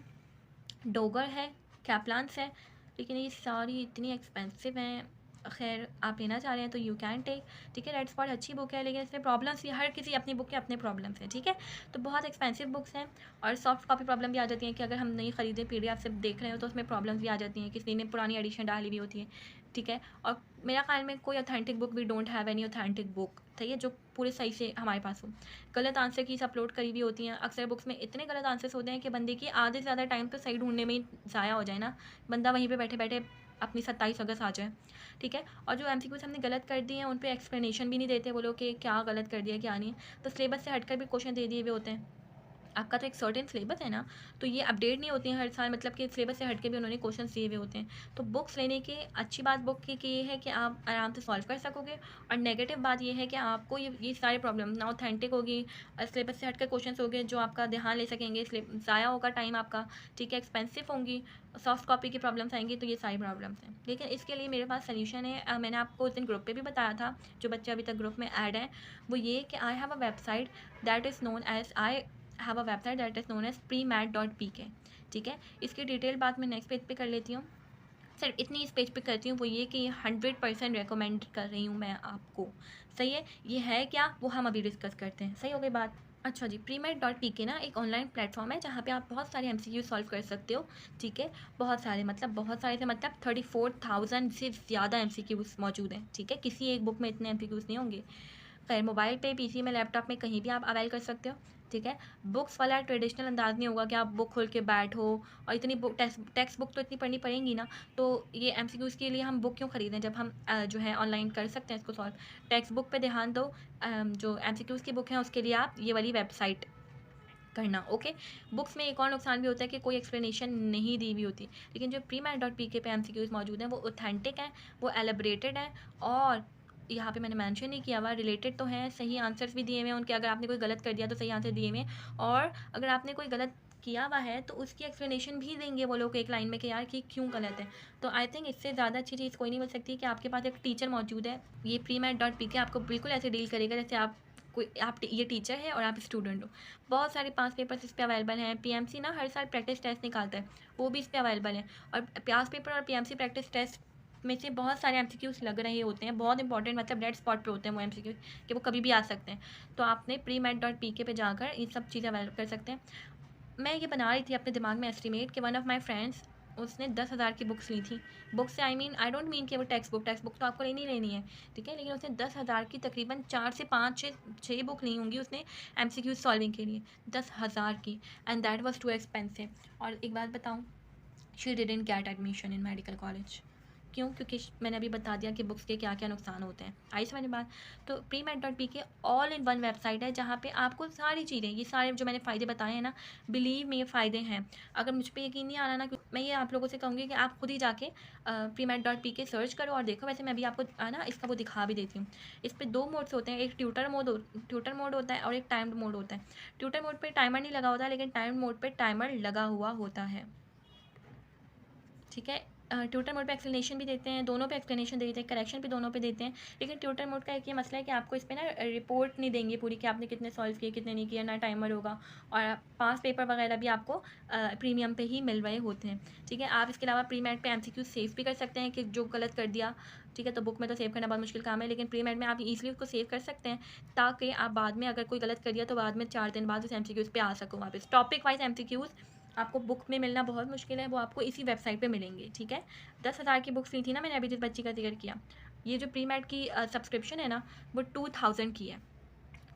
डोगर है, कैप्लान्स है, लेकिन ये सारी इतनी एक्सपेंसिव हैं। खैर, आप लेना चाह रहे हैं तो यू कैन टेक। ठीक है, रेड स्पॉट अच्छी बुक है, लेकिन इसमें प्रॉब्लम्स भी, हर किसी अपनी बुक के अपने प्रॉब्लम्स हैं। ठीक है, तो बहुत एक्सपेंसिव बुक्स हैं, और सॉफ्ट कॉपी प्रॉब्लम भी आ जाती है कि अगर हम नहीं खरीदें, पीडीएफ से देख रहे हो तो उसमें प्रॉब्लम्स भी आ जाती हैं, किसी ने पुरानी एडिशन डाली हुई होती है। ठीक है, और मेरा ख्याल में कोई authentic book, we don't have any authentic book, सही है, जो पूरे सही से हमारे पास हो। गलत आंसर कीज अपलोड करी हुई होती हैं। अक्सर बुक्स में इतने गलत आंसर्स होते हैं कि बंदे की आधे से ज़्यादा टाइम तो सही ढूंढने में ही ज़ाया हो जाए ना, बंदा वहीं पे बैठे बैठे अपनी 27 अगस्त आ जाए। ठीक है, और जो एमसीक्यूज हमने गलत कर दिए हैं उन पे एक्सप्लेनेशन भी नहीं देते वो लोग कि क्या गलत कर दिया क्या नहीं, तो सिलेबस से हटकर भी क्वेश्चन दे दिए हुए होते हैं। आपका तो एक सर्टेन सिलेबस है ना, तो ये अपडेट नहीं होती हैं हर साल, मतलब कि सिलेबस से हट के भी उन्होंने क्वेश्चन दिए हुए होते हैं। तो बुक्स लेने की अच्छी बात बुक की ये है कि आप आराम से सॉल्व कर सकोगे, और नेगेटिव बात ये है कि आपको ये सारे प्रॉब्लम ना ऑथेंटिक होगी, सिलेबस से हटकर क्वेश्चन होंगे जो आपका ध्यान ले सकेंगे, ज़ाया होगा टाइम आपका। ठीक है, एक्सपेंसिव होंगी, सॉफ्ट कॉपी की प्रॉब्लम्स आएंगी, तो ये सारी प्रॉब्लम्स हैं। लेकिन इसके लिए मेरे पास सोल्यूशन है। मैंने आपको उस दिन ग्रुप पे भी बताया था, जो बच्चे अभी तक ग्रुप में ऐड हैं, वो ये कि I have a website that is known as have a website that is known as premat.pk। ठीक है, इसकी डिटेल बात मैं नेक्स्ट पेज पे कर लेती हूँ। सिर्फ इतनी इस पेज पे करती हूँ, वो ये कि 100% रिकमेंड कर रही हूँ मैं आपको। सही है, ये है क्या वो हम अभी डिस्कस करते हैं। सही हो गई बात। अच्छा जी, premat.pk ना एक ऑनलाइन प्लेटफॉर्म है जहाँ पे आप बहुत सारे एमसीक्यू सॉल्व कर सकते हो। ठीक है, बहुत सारे से मतलब 34,000 से ज़्यादा एमसीक्यूज मौजूद हैं। ठीक है, किसी एक बुक में इतने एमसीक्यूज नहीं होंगे। खैर, मोबाइल पे, पीसी में, लैपटॉप में, कहीं भी आप अवेल कर सकते हो। ठीक है, बुक्स वाला ट्रेडिशनल अंदाज नहीं होगा कि आप बुक खोल के बैठो, और इतनी बुक टेक्स्ट बुक तो इतनी पढ़नी पड़ेंगी ना, तो ये एमसीक्यूज़ के लिए हम बुक क्यों खरीदें जब हम जो है ऑनलाइन कर सकते हैं इसको सॉल्व। टेक्स्ट बुक पे ध्यान दो, जो एमसीक्यूज़ की बुक है उसके लिए आप ये वाली वेबसाइट करना। ओके, बुक्स में एक और नुकसान भी होता है कि कोई एक्सप्लेनेशन नहीं दी हुई होती, लेकिन जो premat.pk पे एमसीक्यूज़ मौजूद हैं वो ऑथेंटिक हैं, वो एलेबरेटेड हैं, और यहाँ पे मैंने मेंशन नहीं किया हुआ, रिलेटेड तो हैं, सही आंसर्स भी दिए हुए हैं उनके, अगर आपने कोई गलत कर दिया तो सही आंसर दिए हुए हैं, और अगर आपने कोई गलत किया हुआ है तो उसकी एक्सप्लेनेशन भी देंगे वो लोग एक लाइन में कि यार कि क्यों गलत है। तो आई थिंक इससे ज़्यादा अच्छी चीज़ कोई नहीं मिल सकती कि आपके पास एक टीचर मौजूद है। ये premat.pk आपको बिल्कुल ऐसे डील करेगा जैसे आप ये टीचर है और आप स्टूडेंट हो। बहुत सारे पास पेपर्स इस पे अवेलेबल हैं। पीएमसी ना हर साल प्रैक्टिस टेस्ट निकालता है, वो भी इस पे अवेलेबल है, और पास पेपर और पीएमसी प्रैक्टिस टेस्ट में से बहुत सारे एमसीक्यूज लग रहे होते हैं, बहुत इंपॉर्टेंट, मतलब रेड स्पॉट पे होते हैं वो एमसीक्यूज, कि वो कभी भी आ सकते हैं। तो आपने premat.pk पे जाकर ये सब चीज़ें अवेल कर सकते हैं। मैं ये बना रही थी अपने दिमाग में एस्टिमेट कि वन ऑफ माई फ्रेंड्स, उसने 10,000 की बुक्स ली थी। बुक से आई डोंट मीन कि वो टेक्स्ट बुक तो आपको लेनी है। ठीक है, लेकिन उसने 10,000 की तकरीबन 4 से 5 6 बुक ली होंगी उसने एमसीक्यू सॉल्विंग के लिए। 10,000 की, and that was too expensive. और एक बात बताऊँ, she didn't get admission in medical college. क्यों? क्योंकि मैंने अभी बता दिया कि बुक्स के क्या क्या नुकसान होते हैं। आई समझ बात। तो premat.pk all in one website है जहाँ पे आपको सारी चीज़ें, ये सारे जो मैंने फ़ायदे बताए हैं ना, बिलीव में ये फ़ायदे हैं। अगर मुझ पे यकीन नहीं आ रहा ना, मैं ये आप लोगों से कहूँगी कि आप खुद ही जाके premat.pk सर्च करो और देखो। वैसे मैं अभी आपको ना इसका वो दिखा भी देती हूँ। इस पर 2 मोड्स होते हैं, एक ट्यूटर मोड होता है और एक टाइम्ड मोड होता है। ट्यूटर मोड पर टाइमर नहीं लगा होता, लेकिन टाइम्ड मोड पर टाइमर लगा हुआ होता है। ठीक है, ट्यूटर मोड पे एक्सप्लेनेशन भी देते हैं, दोनों पे एक्सप्लेनेशन देते हैं, करेक्शन भी दोनों पे देते हैं। लेकिन ट्यूटर मोड का एक ये मसला है कि आपको इस पर ना रिपोर्ट नहीं देंगे पूरी कि आपने कितने सॉल्व किए कितने नहीं किए, ना टाइमर होगा, और पास पेपर वगैरह भी आपको प्रीमियम पे ही मिल रहे होते हैं। ठीक है, आप इसके अलावा प्रीमेट पे एमसीक्यू सेव भी कर सकते हैं कि जो गलत कर दिया। ठीक है, तो बुक में तो सेव करना बहुत मुश्किल काम है, लेकिन प्रीमेट में आप ईजिली उसको सेव कर सकते हैं, ताकि आप बाद में अगर कोई गलत कर दिया तो बाद में 4 दिन बाद उस एमसीक्यूज़ पे आ सको वापस। टॉपिक वाइज एमसीक्यूज़ आपको बुक में मिलना बहुत मुश्किल है, वो आपको इसी वेबसाइट पे मिलेंगे। ठीक है, 10,000 की बुक्स ली थी ना मैंने अभी जिस बच्ची का जिक्र किया, ये जो प्रीमेट की सब्सक्रिप्शन है ना, वो 2,000 की है।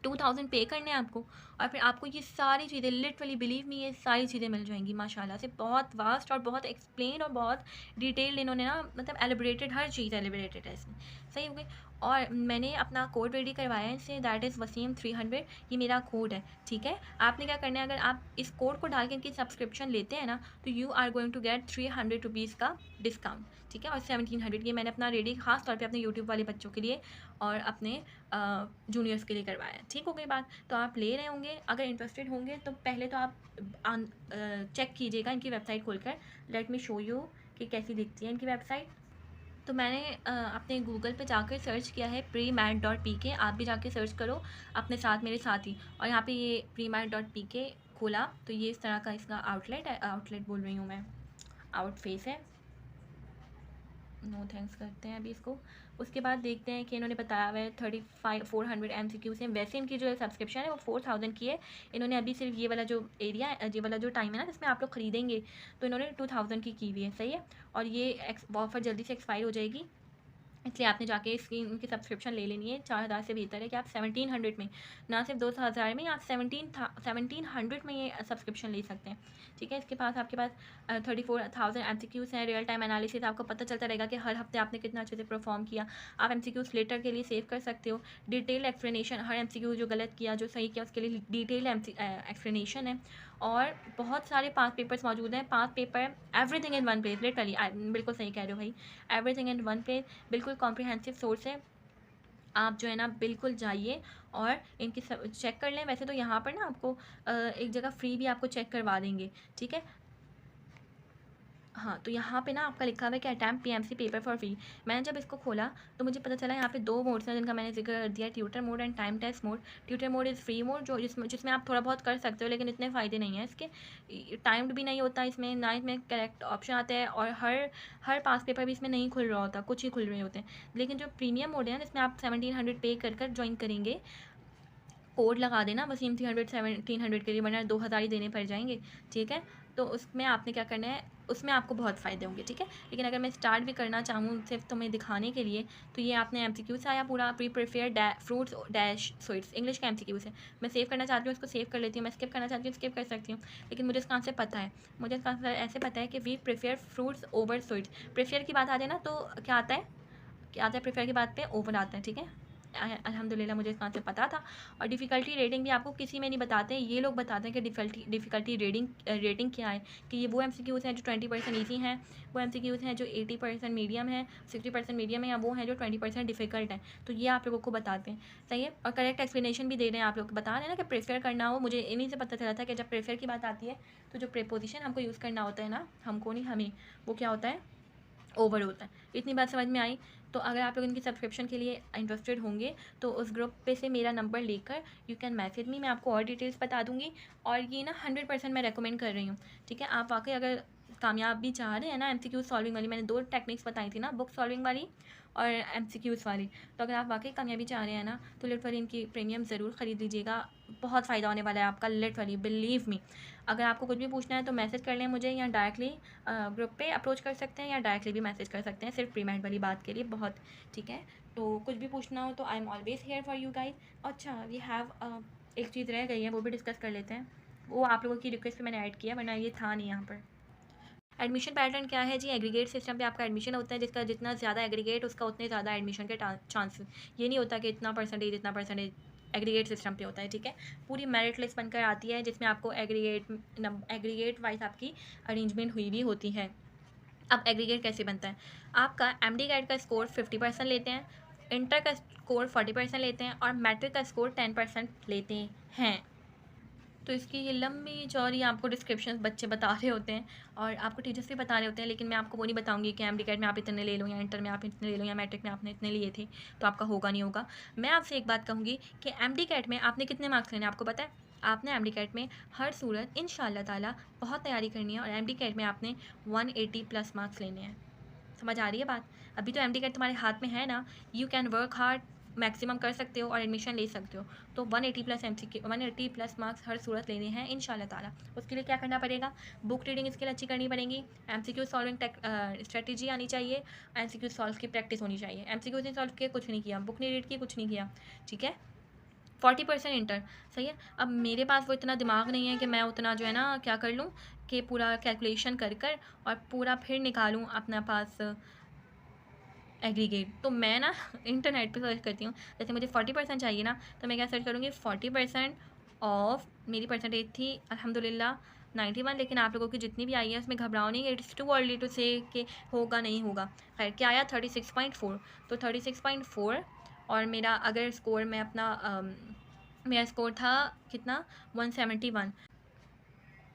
2,000 पे करने हैं आपको, और फिर आपको ये सारी चीज़ें, लिटरली बिलीव मी, ये सारी चीज़ें मिल जाएंगी माशाल्लाह से। बहुत वास्ट और बहुत एक्सप्लेन और बहुत डिटेल्ड इन्होंने ना, मतलब एलिब्रेटेड, हर चीज़ एलिब्रेटेड है इसमें। सही हो गई। और मैंने अपना कोड रेडी करवाया है इससे, दैट इज़ वसीम300, ये मेरा कोड है। ठीक है, आपने क्या करना है, अगर आप इस कोड को डाल के इनकी सब्सक्रिप्शन लेते हैं ना, तो you are going to get 300 rupees का डिस्काउंट। ठीक है, और 1700 ये मैंने अपना रेडी खास तौर पे अपने यूट्यूब वाले बच्चों के लिए और अपने जूनियर्स के लिए करवाया है। ठीक हो गई बात। तो आप ले रहे होंगे, अगर इंटरेस्टेड होंगे तो पहले तो आप चेक कीजिएगा इनकी वेबसाइट खोलकर। लेट मी शो यू कि कैसी दिखती है इनकी वेबसाइट। तो मैंने अपने गूगल पे जाकर सर्च किया है premat.pk, आप भी जाके सर्च करो अपने साथ मेरे साथ ही। और यहाँ पे ये premat.pk खोला तो ये इस तरह का इसका आउटलेट बोल रही हूँ मैं, आउटफेस है। नो थैंक्स करते हैं अभी इसको। उसके बाद देखते हैं कि इन्होंने बताया हुआ है 400 MCQs हैं। वैसे इनकी जो सब्सक्रिप्शन है वो 4000 की है। इन्होंने अभी सिर्फ ये वाला जो एरिया है, ये वाला जो टाइम है ना जिसमें आप लोग खरीदेंगे, तो इन्होंने 2000 की हुई है, सही है। और ये ऑफ़र जल्दी से एक्सपायर हो जाएगी, इसलिए आपने जाके इसकी उनकी सब्सक्रिप्शन ले लेनी है। 4000 से बेहतर है कि आप 1700 में, ना सिर्फ 2000 में, आप 1700 में ये सब्सक्रिप्शन ले सकते हैं, ठीक है। इसके पास आपके पास 34,000 MCQs हैं। रियल टाइम एनालिसिस आपको पता चलता रहेगा कि हर हफ्ते आपने कितना अच्छे से परफॉर्म किया। आप MCQs लेटर के लिए सेव कर सकते हो। डिटेल एक्सप्लेनेशन, हर MCQ जो गलत किया जो सही किया उसके लिए डिटेल एक्सप्लेनेशन है। और बहुत सारे 5 पेपर्स मौजूद हैं। 5 paper, everything in one place, literally बिल्कुल सही कह रहे हो भाई, एवरीथिंग इन वन प्लेस, बिल्कुल कॉम्प्रिहेंसिव सोर्स है। आप जो है ना बिल्कुल जाइए और इनकी चेक कर लें। वैसे तो यहाँ पर ना आपको एक जगह फ्री भी आपको चेक करवा देंगे, ठीक है। हाँ, तो यहाँ पे ना आपका लिखा हुआ है कि attempt PMC paper for free. मैंने जब इसको खोला तो मुझे पता चला यहाँ पे 2 मोड्स हैं जिनका मैंने जिक्र कर दिया, tutor mode and time test mode. Tutor mode is free mode, जो जिसमें आप थोड़ा बहुत कर सकते हो, लेकिन इतने फ़ायदे नहीं हैं इसके। टाइम्ड भी नहीं होता इसमें, ना इसमें करेक्ट ऑप्शन आता है, और हर पास पेपर भी इसमें नहीं खुल रहा होता, कुछ ही खुल रहे होते हैं। लेकिन जो प्रीमियम मोड है जिसमें आप 1700 पे कर ज्वाइन करेंगे, कोड लगा देना वसीम 1700 के लिए, वरना 2000 ही देने पड़ जाएंगे, ठीक है। तो उसमें आपने क्या करना है, उसमें आपको बहुत फ़ायदे होंगे, ठीक है। लेकिन अगर मैं स्टार्ट भी करना चाहूँ सिर्फ तुम्हें दिखाने के लिए, तो ये आपने MCQ से आया पूरा prepare fruits dash sweets, English का MCQ है। मैं सेव करना चाहती हूँ, इसको सेव कर लेती हूँ। मैं स्किप करना चाहती हूँ, स्किप कर सकती हूँ। लेकिन मुझे इसका आंसर पता है, मुझे इसका आंसर ऐसे पता है कि we prefer fruits over sweets. Prefer की बात आ जाए ना तो क्या आता है, प्रेफर की बात पे ओवर आता है, ठीक है। अल्हम्दुलिल्लाह मुझे इसका आंसर पता था। और डिफ़िकल्टी रेटिंग भी आपको किसी में नहीं बताते, ये लोग बताते हैं कि डिफ़िकल्टी रेटिंग क्या है, कि ये वो MCQs हैं जो 20% ईजी हैं, वो MCQs हैं जो 80% मीडियम है, 60% मीडियम है, या वो हैं जो 20% डिफ़िकल्ट है। तो ये आप लोगों को बताते हैं, सही है। और करेक्ट एक्सप्लेनेशन भी दे रहे हैं, आप लोग बता रहे हैं ना कि प्रेफर करना हो। मुझे इन्हीं से पता चला था कि जब प्रेफर की बात आती है तो जो प्रेपोजिशन हमको यूज़ करना होता है ना, हमको नहीं हमें, वो क्या होता है, ओवर होता है। इतनी बात समझ में आई। तो अगर आप लोग इनकी सब्सक्रिप्शन के लिए इंटरेस्टेड होंगे तो उस ग्रुप पे से मेरा नंबर लेकर यू कैन मैसेज मी, मैं आपको और डिटेल्स बता दूँगी। और ये ना 100% मैं रेकमेंड कर रही हूँ, ठीक है। आप वाकई अगर कामयाबी चाह रहे हैं ना, MCQ सॉल्विंग वाली, मैंने 2 टेक्निक्स बताई थी ना, बुक सॉल्विंग वाली और MCQs वाली। तो अगर आप वाकई कामयाबी चाह रहे हैं ना, तो लिटरली इनकी प्रीमियम ज़रूर ख़रीद लीजिएगा, बहुत फ़ायदा होने वाला है आपका, लिटरली बिलीव मी। अगर आपको कुछ भी पूछना है तो मैसेज कर लें मुझे, या डायरेक्टली ग्रुप पे अप्रोच कर सकते हैं, या डायरेक्टली भी मैसेज कर सकते हैं, सिर्फ प्रीमेट वाली बात के लिए, बहुत ठीक है। तो कुछ भी पूछना हो तो I am always here for you guys. अच्छा, वी हैव एक चीज़ रह गई है, वो भी डिस्कस कर लेते हैं। वो आप लोगों की रिक्वेस्ट पे मैंने ऐड किया, वरना ये था नहीं यहाँ पर। एडमिशन पैटर्न क्या है जी, एग्रीगेट सिस्टम पे आपका एडमिशन होता है, जिसका जितना ज़्यादा एग्रीगेट उसका उतने ज़्यादा एडमिशन के चांस। ये नहीं होता कि इतना परसेंटेज एग्रीगेट सिस्टम पे होता है, ठीक है। पूरी मेरिट लिस्ट बनकर आती है जिसमें आपको एग्रीगेट वाइज आपकी अरेंजमेंट हुई भी होती है। अब एग्रीगेट कैसे बनता है, आपका MD-कैट का स्कोर 50% लेते हैं, इंटर का स्कोर 40% लेते हैं, और मैट्रिक का स्कोर 10% लेते हैं। तो इसकी ये लंबी चौड़ी आपको डिस्क्रिप्शन बच्चे बता रहे होते हैं, और आपको टीचर्स भी बता रहे होते हैं, लेकिन मैं आपको वो नहीं बताऊंगी कि MD-कैट में आप इतने ले लो, या इंटर में आप इतने ले लो, या मैट्रिक में आपने इतने लिए थे तो आपका होगा नहीं होगा। मैं आपसे एक बात कहूँगी कि MD-कैट में आपने कितने मार्क्स लेने हैं, आपको पता है। आपने MD-कैट में हर सूरत इंशाल्लाह ताला बहुत तैयारी करनी है, और MD-कैट में आपने 180+ मार्क्स लेने हैं। समझ आ रही है बात। अभी तो MD-कैट तुम्हारे हाथ में है ना, you can work hard, maximum कर सकते हो और एडमिशन ले सकते हो। तो 180+ मार्क्स हर सूरत लेने हैं इंशाल्लाह ताला। उसके लिए क्या करना पड़ेगा, बुक रीडिंग स्किल अच्छी करनी पड़ेगी, MCQ सॉल्विंग स्ट्रेटजी आनी चाहिए, MCQ सॉल्व की प्रैक्टिस होनी चाहिए। MCQ ने सॉल्व किया, कुछ नहीं किया, बुक नहीं रीड की, कुछ नहीं किया, ठीक है। 40% इंटर, सही है। अब मेरे पास वो इतना दिमाग नहीं है कि मैं उतना जो है ना क्या कर लूँ कि पूरा कैलकुलेशन कर और पूरा फिर निकालूँ अपना पास एग्रीगेट। तो मैं ना इंटरनेट पे सर्च करती हूँ। जैसे मुझे 40% चाहिए ना, तो मैं क्या सर्च करूँगी, 40% ऑफ, मेरी परसेंटेज थी अल्हम्दुलिल्लाह 91, लेकिन आप लोगों की जितनी भी आई है उसमें घबराओ नहीं, इट्स टू अर्ली टू से कि होगा नहीं होगा। खैर क्या आया, 36.4। तो 36.4, और मेरा अगर स्कोर मैं अपना मेरा स्कोर था कितना, 171।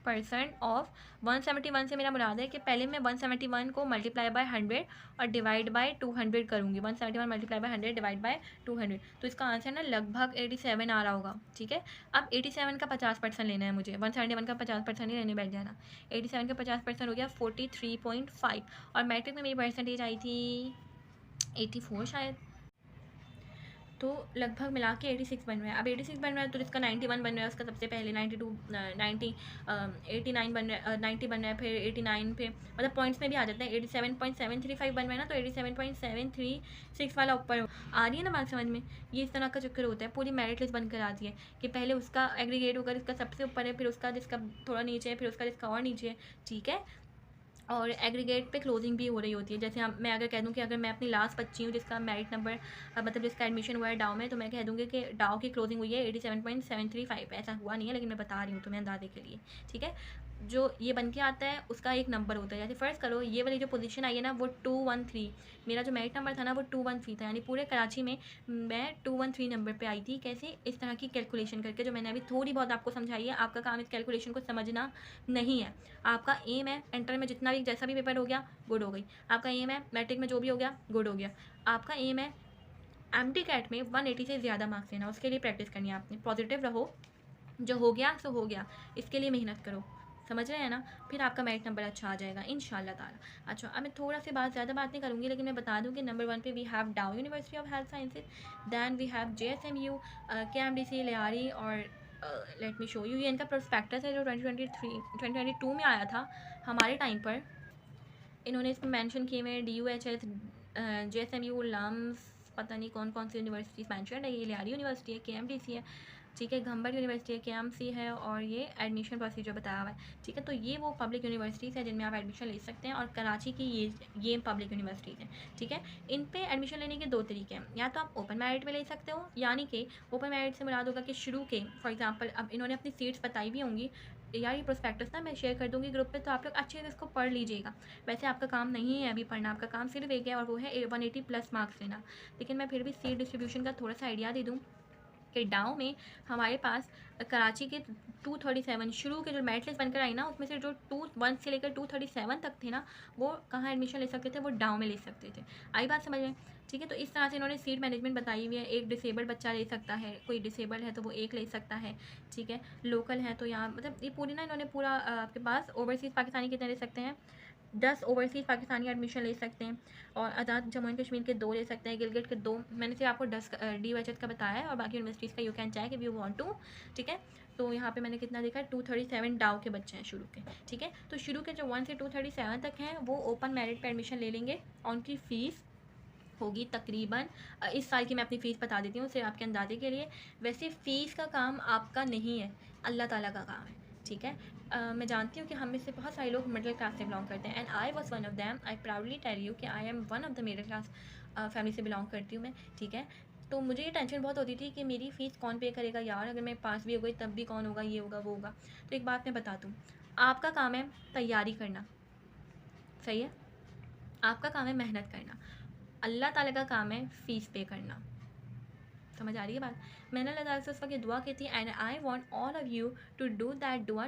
परसेंट ऑफ 171 से मेरा मुराद है कि पहले मैं 171 को मल्टीप्लाई बाय 100 और डिवाइड बाय 200 करूँगी। 171 मल्टीप्लाई बाय 100 डिवाइड बाय 200, तो इसका आंसर ना लगभग 87 आ रहा होगा। ठीक है, अब 87 का 50% लेना है मुझे, 171 का 50% ही लेने बैठ जाना। 87 का 50% हो गया 43.5, और मैट्रिक में मेरी परसेंटेज आई थी 84 शायद, तो लगभग मिला के 86 बन रहा है। अब 86 बन रहा है तो इसका 91 बन रहा है, उसका सबसे पहले 92 90 89 बन रहा है, 90 बन रहा है, फिर 89 पे मतलब पॉइंट्स में भी आ जाता है। 87.735 बन रहा है ना, तो 87.736 वाला ऊपर आ रही है ना बात समझ में। ये इस तरह का चक्कर होता है, पूरी मेरिट लिस्ट बनकर आती है कि पहले उसका एग्रीगेट होकर इसका सबसे ऊपर है, फिर उसका जिसका थोड़ा नीचे है, फिर उसका जिसका और नीचे है। ठीक है, और एग्रीगेट पे क्लोजिंग भी हो रही होती है। जैसे मैं अगर कह दूँ कि अगर मैं अपनी लास्ट बच्ची हूँ जिसका मेरिट नंबर मतलब जिसका एडमिशन हुआ है डाउ में, तो मैं कह दूँगी कि डाउ की क्लोजिंग हुई है 87.735। ऐसा हुआ नहीं है, लेकिन मैं बता रही हूँ तुम्हें अंदाजे के लिए। ठीक है, जो ये बन के आता है उसका एक नंबर होता है। जैसे फ़र्ज़ करो ये वाली जो पोजीशन आई है ना वो 213, मेरा जो मेरिट नंबर था ना वो 213 था, यानी पूरे कराची में मैं 213 नंबर पे आई थी। कैसे? इस तरह की कैलकुलेशन करके, जो मैंने अभी थोड़ी बहुत आपको समझाई है। आपका काम इस कैलकुलेशन को समझना नहीं है, आपका एम है इंटर में जितना भी जैसा भी पेपर हो गया गुड हो गई, आपका एम है मैट्रिक में जो भी हो गया गुड हो गया, आपका एम है एमटी कैट में 180 से ज़्यादा मार्क्स लेना, उसके लिए प्रैक्टिस करनी है आपने। पॉजिटिव रहो, जो हो गया सो हो गया, इसके लिए मेहनत करो, समझ रहे हैं ना, फिर आपका मेरिट नंबर अच्छा आ जाएगा इंशाल्लाह ताला। अच्छा, अब मैं थोड़ा सी ज़्यादा बात नहीं करूँगी, लेकिन मैं बता दूँ कि नंबर 1 पे we have Dow university of health sciences, then we have JSMU, KMDC Lyari, और लेट मी शो यू, ये इनका प्रोस्पेक्टस है जो 2022 में आया था हमारे टाइम पर। इन्होंने इसमें मेंशन किए हुए DUHS, JSMU, लम्स, पता नहीं कौन कौन सी यूनिवर्सिटीज़ मैंशन है। ये लियारी यूनिवर्सिटी है, KMDC है, ठीक है, घंबर यूनिवर्सिटी है, KMC है, और ये एडमिशन प्रोसीजर बताया हुआ है। ठीक है, तो ये वो पब्लिक यूनिवर्सिटीज़ है जिनमें आप एडमिशन ले सकते हैं, और कराची की ये पब्लिक यूनिवर्सिटीज़ हैं। ठीक है, इन पे एडमिशन लेने के 2 तरीके हैं, या तो आप ओपन मेरिट में ले सकते हो, यानी कि ओपन मेरिट से मुराद होगा कि शुरू के फॉर एग्जांपल अब इन्होंने अपनी सीट्स बताई भी होंगी यार, ये प्रोस्पेक्टस ना मैं शेयर कर दूँगी ग्रुप पे, तो आप लोग अच्छे से इसको पढ़ लीजिएगा। वैसे आपका काम नहीं है अभी पढ़ना, आपका काम सिर्फ एक है, और वो है 180 प्लस मार्क्स लेना। लेकिन मैं फिर भी सीट डिस्ट्रीब्यूशन का थोड़ा सा आइडिया दे दूँ कि डाउ में हमारे पास कराची के 237 शुरू के जो मेरिट लिस्ट बनकर आई ना, उसमें से जो 21 से लेकर 237 तक थे ना, वो कहाँ एडमिशन ले सकते थे? वो डाउ में ले सकते थे। आई बात समझ में? ठीक है, तो इस तरह से इन्होंने सीट मैनेजमेंट बताई हुई है। एक डिसेबल्ड बच्चा ले सकता है, कोई डिसेबल है तो वो एक ले सकता है। ठीक है, लोकल है तो यहाँ मतलब ये पूरी ना इन्होंने पूरा आपके पास ओवरसीज़ पाकिस्तानी कितने ले सकते हैं? 10 ओवरसीज़ पाकिस्तानी एडमिशन ले सकते हैं, और आज़ाद जम्मू एंड कश्मीर के 2 ले सकते हैं, गिलगिट के 2। मैंने सिर्फ आपको 10 DUHS का बताया है, और बाकी यूनिवर्सिटीज़ का you can check if you want to. ठीक है, तो यहाँ पे मैंने कितना देखा है, 237 डाउ के बच्चे हैं शुरू के। ठीक है, तो शुरू के जो 1 से 237 तक हैं वो ओपन मेरिट पे एडमिशन ले लेंगे, और उनकी फ़ीस होगी तकरीबन इस साल की मैं अपनी फ़ीस बता देती हूँ सिर्फ आपके अंदाजे के लिए। वैसे फ़ीस का काम आपका नहीं है, अल्लाह ताला का काम है। ठीक है, मैं जानती हूँ कि हम में से बहुत सारे लोग मिडिल क्लास से बिलोंग करते हैं, and I was one of them. I proudly tell you कि I am one of the middle class family से बिलोंग करती हूँ मैं। ठीक है, तो मुझे ये टेंशन बहुत होती थी कि मेरी फ़ीस कौन पे करेगा यार, अगर मैं पास भी हो गई तब भी कौन होगा, ये होगा वो होगा। तो एक बात मैं बता दूँ, आपका काम है तैयारी करना, सही है, आपका काम है मेहनत करना, अल्लाह ताला का काम है फ़ीस पे करना। समझ आ रही है बात? मैंने अल्लाह ताला से उस वक्त दुआ की थी, and I want all of you to do that दुआ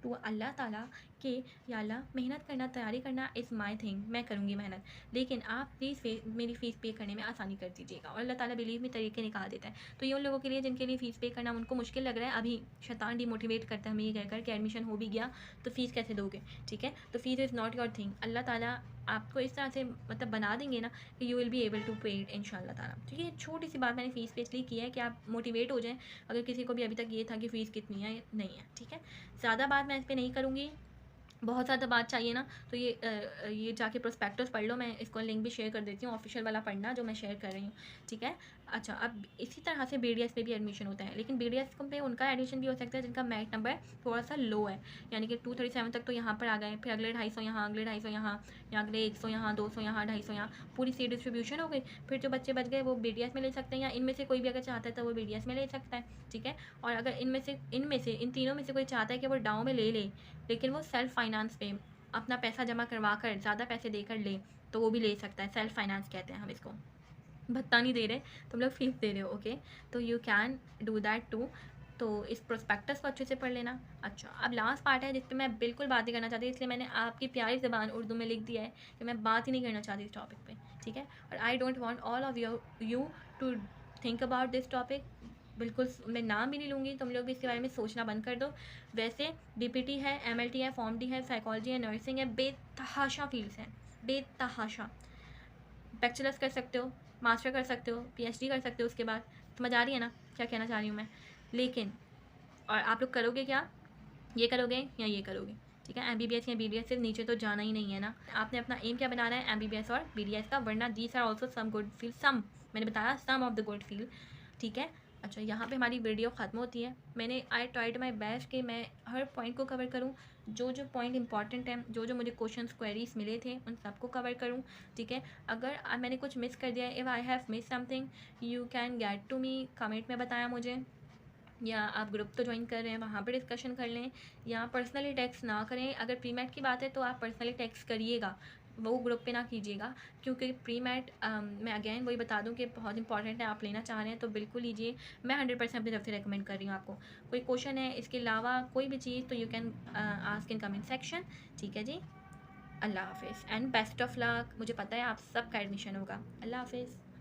टू अल्लाह ताला कि या अल्लाह मेहनत करना, तैयारी करना इज़ माई थिंग, मैं करूँगी मेहनत, लेकिन आप प्लीज़ मेरी फ़ीस पे करने में आसानी कर दीजिएगा। और अल्लाह ताला बिलीव में तरीके निकाल देता है। तो ये उन लोगों के लिए जिनके लिए फ़ीस पे करना उनको मुश्किल लग रहा है, अभी शैतान डिमोटिवेट करता है हमें ये कहकर कि एडमिशन हो भी गया तो फ़ीस कैसे दोगे। ठीक है, तो fees is not your thing. अल्लाह ताला आपको इस तरह से मतलब बना देंगे ना कि you will be able to pay it इंशाल्लाह ताला। ठीक है, छोटी सी बात मैंने फ़ीस पे इसलिए की है कि आप मोटिवेट हो जाएं, अगर किसी को भी अभी तक ये था कि फ़ीस कितनी है, नहीं है। ठीक है, ज़्यादा बात मैं इस पर नहीं करूँगी, बहुत ज़्यादा बात चाहिए ना तो ये जाके प्रोस्पेक्टस पढ़ लो, मैं इसको लिंक भी शेयर कर देती हूँ, ऑफिशियल वाला पढ़ना जो मैं शेयर कर रही हूँ। ठीक है, अच्छा, अब इसी तरह से BDS पे भी एडमिशन होता है, लेकिन BDS पे उनका एडमिशन भी हो सकता है जिनका मेरिट नंबर थोड़ा सा लो है, यानी कि 237 तक तो यहाँ पर आ गए, फिर अगले 250 यहाँ, अगले 250 यहाँ, या अगले 100 यहाँ, 200 यहाँ, 250 यहाँ, पूरी सीट डिस्ट्रीब्यूशन हो गई। फिर जो बच्चे बच गए वो BDS में ले सकते हैं, या इनमें से कोई भी अगर चाहता है तो वो BDS में ले सकता है। ठीक है, और अगर इन तीनों में से कोई चाहता है कि वो डाउ में ले ले, लेकिन वो सेल्फ़ फाइनेंस पे अपना पैसा जमा करवा कर ज़्यादा पैसे देकर ले, तो वो भी ले सकता है। सेल्फ़ फाइनेंस कहते हैं हम इसको, भत्ता नहीं दे रहे, तुम लोग फ़ीस दे रहे हो, ओके, तो you can do that too. तो इस प्रोस्पेक्टस को अच्छे से पढ़ लेना। अच्छा, अब लास्ट पार्ट है जिस पे मैं बिल्कुल बात नहीं करना चाहती, इसलिए मैंने आपकी प्यारी ज़बान उर्दू में लिख दिया है कि मैं बात ही नहीं करना चाहती इस टॉपिक पे, ठीक है। और I don't want all of you to think about this topic. बिल्कुल मैं नाम भी नहीं लूँगी, तुम लोग भी इसके बारे में सोचना बंद कर दो। वैसे डीपीटी है, एमएलटी है, फॉर्म डी है, साइकोलॉजी है, नर्सिंग है, बेतहाशा फील्ड्स हैं, बेतहाशा। बैचलर्स कर सकते हो, मास्टर कर सकते हो, पीएचडी कर सकते हो उसके बाद। समझ आ रही है ना क्या कहना चाह रही हूँ मैं? लेकिन और आप लोग करोगे क्या, ये करोगे या ये करोगे, ठीक है। एमबीबीएस या बीडीएस से नीचे तो जाना ही नहीं है ना। आपने अपना एम क्या बनाना है, एमबीबीएस और बीडीएस का, वरना these are also some good field, some मैंने बताया some of the good field, ठीक है। अच्छा, यहाँ पे हमारी वीडियो ख़त्म होती है। मैंने आई ट्राइड माई बेस्ट कि मैं हर पॉइंट को कवर करूँ, जो जो पॉइंट इंपॉर्टेंट हैं, जो जो मुझे क्वेश्चंस क्वेरीज मिले थे उन सबको कवर करूँ, ठीक है। अगर मैंने कुछ मिस कर दिया है, if I have miss something you can get to me, comment में बताया मुझे, या आप ग्रुप तो ज्वाइन कर रहे हैं वहाँ पे डिस्कशन कर लें, या पर्सनली टेक्स्ट ना करें। अगर प्री मैट की बात है तो आप पर्सनली टेक्स्ट करिएगा, वो ग्रुप पे ना कीजिएगा, क्योंकि प्री मैट मैं अगेन वही बता दूं कि बहुत इंपॉर्टेंट है। आप लेना चाह रहे हैं तो बिल्कुल लीजिए, मैं 100% अपनी तरफ से रेकमेंड कर रही हूँ आपको। कोई क्वेश्चन है इसके अलावा कोई भी चीज़ तो you can ask in comment section, ठीक है जी। अल्लाह हाफिज़ एंड बेस्ट ऑफ लक। मुझे पता है आप सबका एडमिशन होगा। अल्लाह हाफिज़।